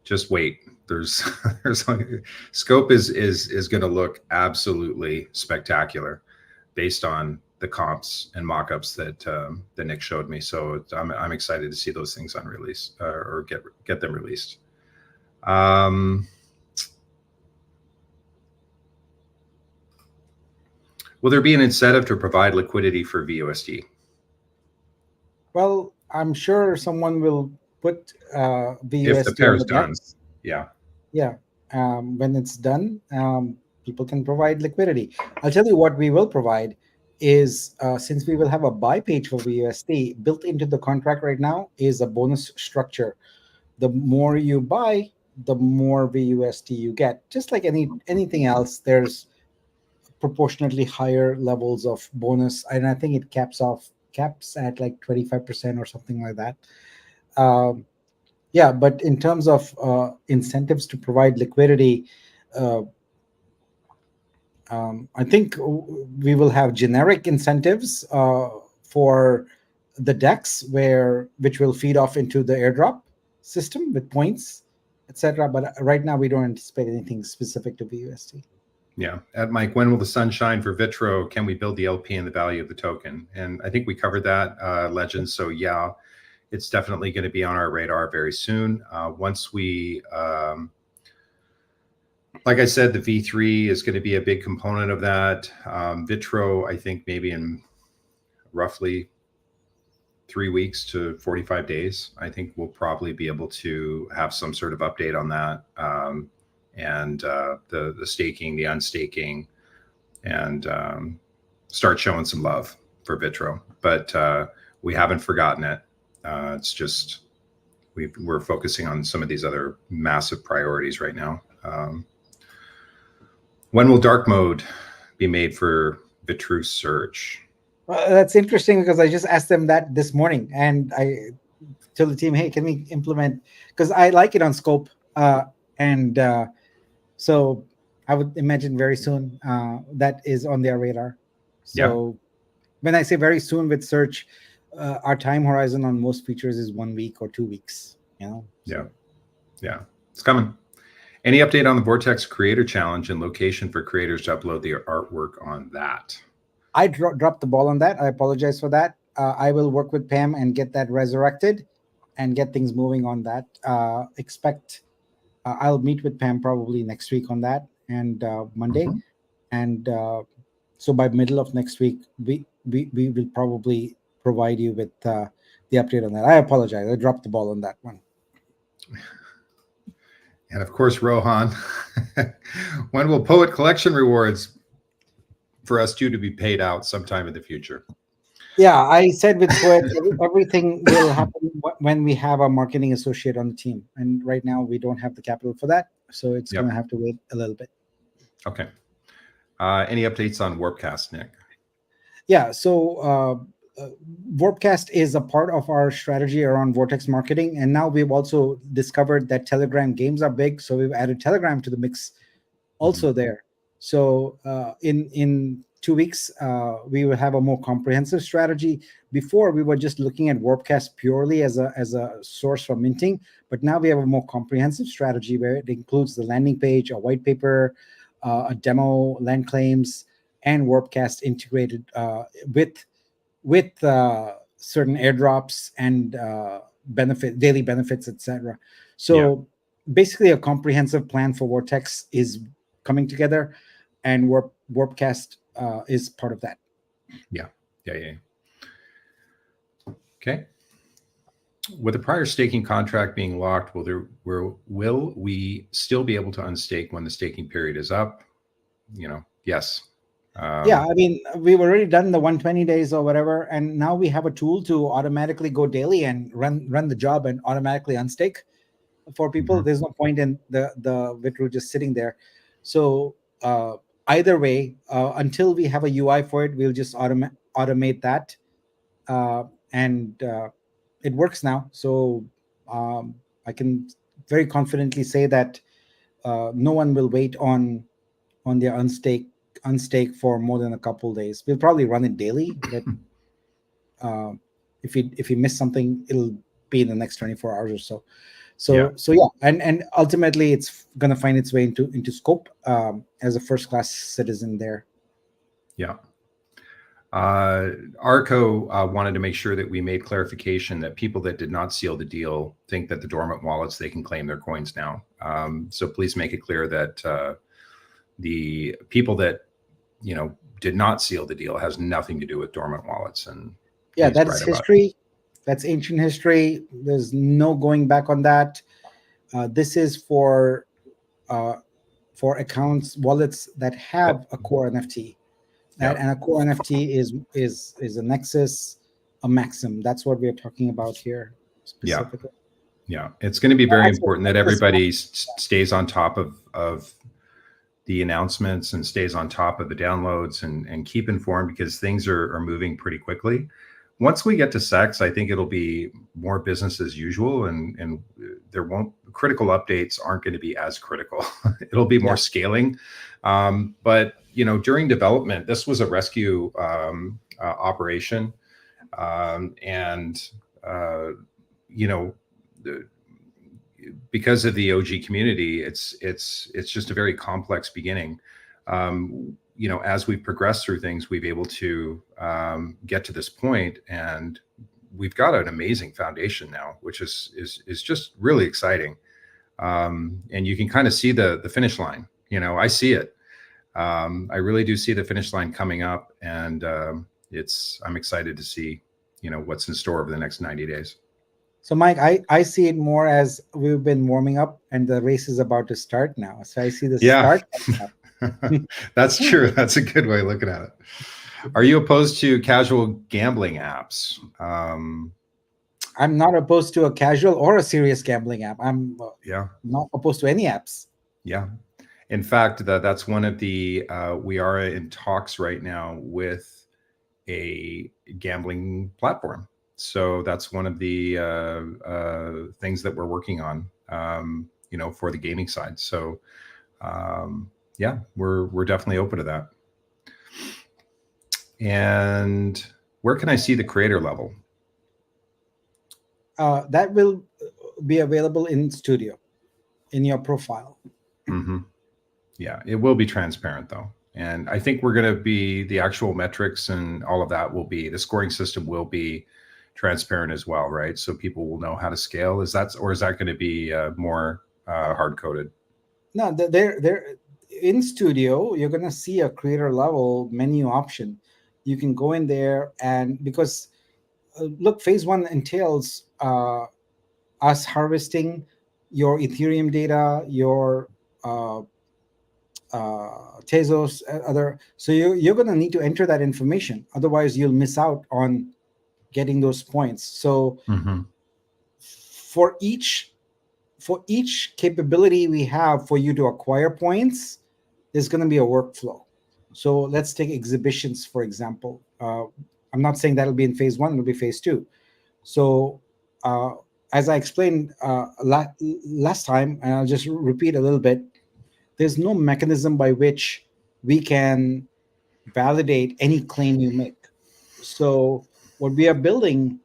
Just wait. There's scope is going to look absolutely spectacular based on the comps and mock-ups that Nick showed me. So I'm excited to see those things on release, or get them released. Will there be an incentive to provide liquidity for VUSD? Well, I'm sure someone will put VUSD if the pair is on the done. DEX. Yeah. Yeah. When it's done, people can provide liquidity. I'll tell you what we will provide is, since we will have a buy page for VUSD, built into the contract right now is a bonus structure. The more you buy, the more VUSD you get. Just like anything else, there's proportionately higher levels of bonus, and I think it caps at like 25% or something like that. Yeah, but in terms of incentives to provide liquidity, I think we will have generic incentives for the DEX, which will feed off into the airdrop system with points, etc. But right now, we don't anticipate anything specific to VUSD. Yeah. Mike, when will the sun shine for Vitro? Can we build the LP and the value of the token? And I think we covered that, Legend. So yeah, it's definitely going to be on our radar very soon. Once we Like I said, the V3 is going to be a big component of that. Vitro, I think maybe in roughly 3 weeks to 45 days, I think we'll probably be able to have some sort of update on that. And the staking, the unstaking, and start showing some love for Vitro. But we haven't forgotten it. It's just we're focusing on some of these other massive priorities right now. When will dark mode be made for Vitru Search? Well, that's interesting because I just asked them that this morning, and I told the team, "Hey, can we implement?" Because I like it on Scope, and so I would imagine very soon that is on their radar. So when I say very soon with Search, our time horizon on most features is 1 week or 2 weeks. You know. So. Yeah, it's coming. Any update on the Vortex Creator Challenge and location for creators to upload their artwork on that? I dropped the ball on that. I apologize for that. I will work with Pam and get that resurrected and get things moving on that. I'll meet with Pam probably next week on that, and Monday. Mm-hmm. And so by middle of next week, we will probably provide you with the update on that. I apologize. I dropped the ball on that one. And of course, Rohan, when will Poet Collection rewards for us two to be paid out sometime in the future? Yeah, I said with Poet, everything will happen when we have a marketing associate on the team. And right now we don't have the capital for that. So it's going to have to wait a little bit. Okay. Any updates on Warpcast, Nick? Yeah, so Warpcast is a part of our strategy around Vortex marketing. And now we've also discovered that Telegram games are big. So we've added Telegram to the mix also there. So in 2 weeks, we will have a more comprehensive strategy. Before, we were just looking at Warpcast purely as a source for minting. But now we have a more comprehensive strategy where it includes the landing page, a white paper, a demo, land claims, and Warpcast integrated with certain airdrops and daily benefits, etc. So basically, a comprehensive plan for Vortex is coming together, and Warpcast is part of that. Yeah. Okay. With the prior staking contract being locked, will we still be able to unstake when the staking period is up? Yes. Yeah, I mean, we've already done the 120 days or whatever, and now we have a tool to automatically go daily and run the job and automatically unstake for people. There's no point in the Vitru just sitting there. So either way, until we have a UI for it, we'll just automate that, and it works now. So I can very confidently say that no one will wait on their unstake for more than a couple days. We'll probably run it daily, but if you miss something, it'll be in the next 24 hours or so. So yeah, and ultimately it's going to find its way into Scope as a first-class citizen there. Yeah. Arco wanted to make sure that we made clarification that people that did not seal the deal think that the dormant wallets, they can claim their coins now. So please make it clear that the people that did not seal the deal has nothing to do with dormant wallets. And yeah, that's history. That's ancient history. There's no going back on that. This is for accounts, wallets that have a core NFT. And a core NFT is a Nexus, a Maxim. That's what we're talking about here specifically. Yeah. It's going to be very important that everybody stays on top of the announcements and stays on top of the downloads and keep informed, because things are moving pretty quickly. Once we get to SEX, I think it'll be more business as usual, and critical updates aren't going to be as critical. It'll be more scaling. But during development, this was a rescue operation, because of the OG community, it's just a very complex beginning. As we progress through things, we've been able to get to this point, and we've got an amazing foundation now, which is just really exciting. And you can kind of see the finish line. I see it. I really do see the finish line coming up, and I'm excited to see, what's in store over the next 90 days. So, Mike, I see it more as we've been warming up and the race is about to start now. So I see the Yeah, start coming up. that's true. That's a good way of looking at it. Are you opposed to casual gambling apps? I'm not opposed to a casual or a serious gambling app. I'm Yeah. not opposed to any apps. Yeah. In fact, that's one of the, we are in talks right now with a gambling platform. So that's one of the things that we're working on, for the gaming side. So yeah, we're definitely open to that. And where can I see the creator level? That will be available in Studio, in your profile. Mm-hmm. Yeah, it will be transparent though. And I think we're going to be, the actual metrics and all of that will be, the scoring system will be transparent as well, right? So people will know how to scale. Is that going to be more hard coded? No, they're in Studio. You're going to see a creator level menu option. You can go in there, and because look, phase one entails us harvesting your Ethereum data, your Tezos, other. So you're going to need to enter that information. Otherwise, you'll miss out on getting those points. So for each capability we have for you to acquire points, there's going to be a workflow. So let's take exhibitions, for example. I'm not saying that'll be in phase one, it'll be phase two. So as I explained last time, and I'll just repeat a little bit, there's no mechanism by which we can validate any claim you make. So what we are building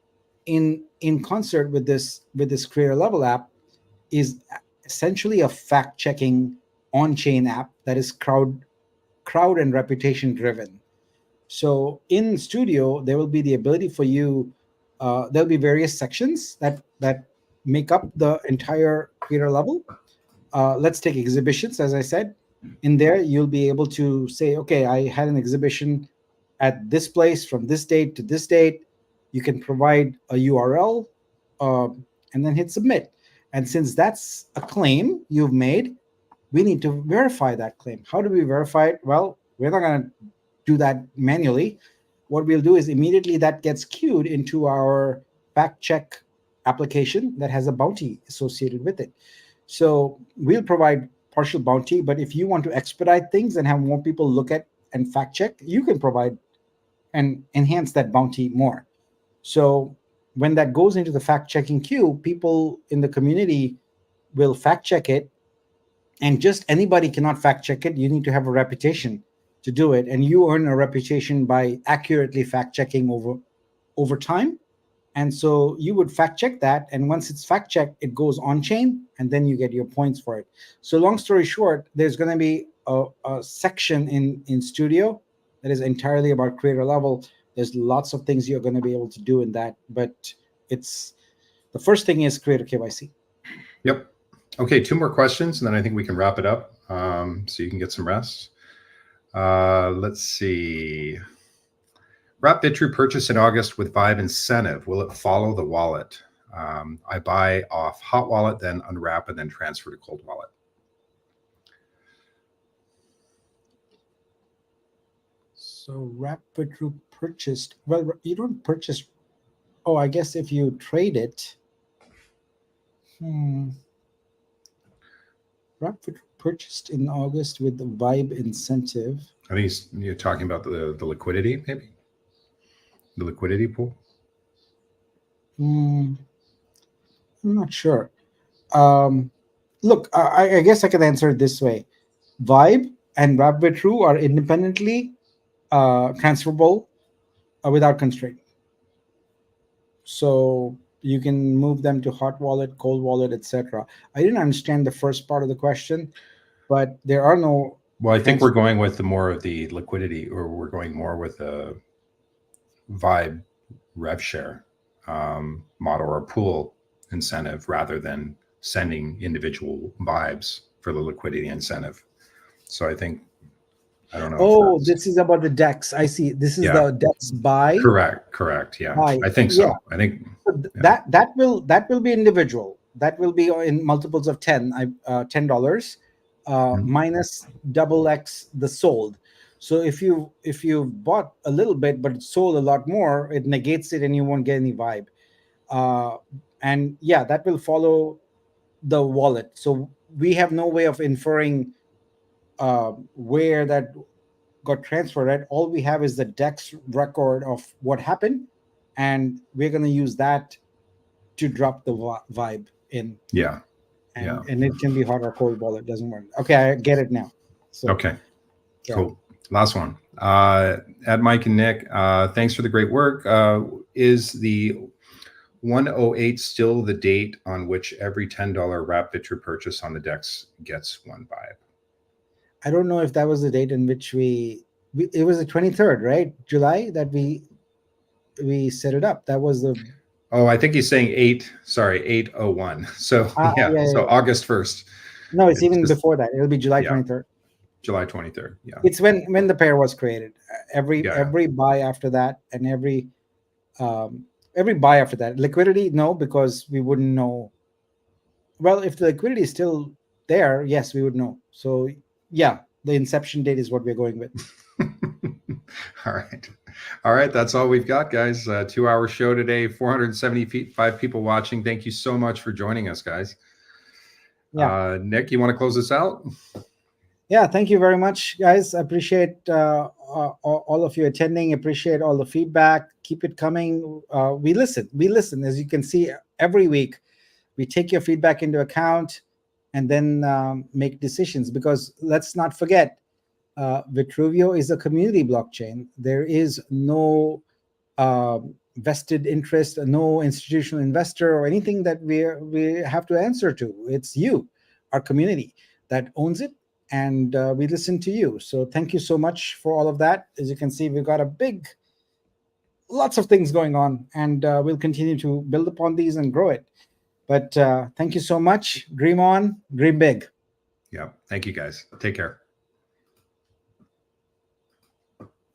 in concert with this creator level app is essentially a fact-checking on-chain app that is crowd and reputation driven. So in Studio, there will be the ability for you. There'll be various sections that make up the entire creator level. Let's take exhibitions, as I said. In there, you'll be able to say, okay, I had an exhibition at this place from this date to this date. You can provide a URL and then hit submit. And since that's a claim you've made, we need to verify that claim. How do we verify it? Well, we're not going to do that manually. What we'll do is immediately that gets queued into our fact check application that has a bounty associated with it. So we'll provide partial bounty, but if you want to expedite things and have more people look at and fact check, you can provide and enhance that bounty more. So when that goes into the fact checking queue, people in the community will fact check it, and just anybody cannot fact check it. You need to have a reputation to do it, and you earn a reputation by accurately fact checking over time. And so you would fact check that, and once it's fact checked, it goes on chain, and then you get your points for it. So long story short, there's going to be a section in Studio that is entirely about creator level. There's lots of things you're going to be able to do in that, but it's the first thing is creator KYC. Yep. Okay, 2 more questions, and then I think we can wrap it up, so you can get some rest. Let's see. Wrap Vitru purchase in August with Vibe incentive. Will it follow the wallet? I buy off hot wallet, then unwrap, and then transfer to cold wallet. So Wrap Vitru purchased. Well, you don't purchase. Oh, I guess if you trade it. Wrap Vitru purchased in August with the Vibe incentive. I think you're talking about the liquidity, maybe? The liquidity pool? I'm not sure. Look, I guess I can answer it this way. Vibe and Wrap Vitru are independently transferable without constraint. So you can move them to hot wallet, cold wallet, etc. I didn't understand the first part of the question, but there are no. Well, I think we're going with the more of the liquidity, or we're going more with a Vibe rev share model or pool incentive rather than sending individual vibes for the liquidity incentive. So I think, I don't know. Oh, this is about the DEX. I see. This is the DEX buy. Correct. Yeah, buy. I think so. I think that will be individual. That will be in multiples of $10, minus double X the sold. So if you bought a little bit but sold a lot more, it negates it and you won't get any vibe. And yeah, that will follow the wallet. So we have no way of inferring where that got transferred. Right? All we have is the DEX record of what happened, and we're going to use that to drop the vibe in. And it can be hot or cold wallet. Doesn't work. Okay, I get it now. So okay, cool. Last one. At Mike and Nick, thanks for the great work. Is the 108 still the date on which every $10 wrap Vitru purchase on the DEX gets one vibe? I don't know if that was the date in which it was the 23rd, right? July that we set it up. That was the. Oh, I think he's saying 801. So so August 1st. No, it's even before that. It'll be July 23rd. July 23rd. Yeah. It's when the pair was created. Every buy after that, and every buy after that. Liquidity, no, because we wouldn't know. Well, if the liquidity is still there, yes, we would know. So yeah, the inception date is what we're going with. All right. That's all we've got, guys. 2-hour show today, 475 people watching. Thank you so much for joining us, guys. Nick, you want to close this out? Yeah, thank you very much, guys. I appreciate all of you attending. Appreciate all the feedback. Keep it coming. We listen. As you can see, every week we take your feedback into account and then make decisions, because let's not forget, Vitruveo is a community blockchain. There is no vested interest, no institutional investor or anything that we have to answer to. It's you, our community, that owns it, and we listen to you. So thank you so much for all of that. As you can see, we've got lots of things going on, and we'll continue to build upon these and grow it. But thank you so much. Dream on, dream big. Yeah. Thank you, guys. Take care.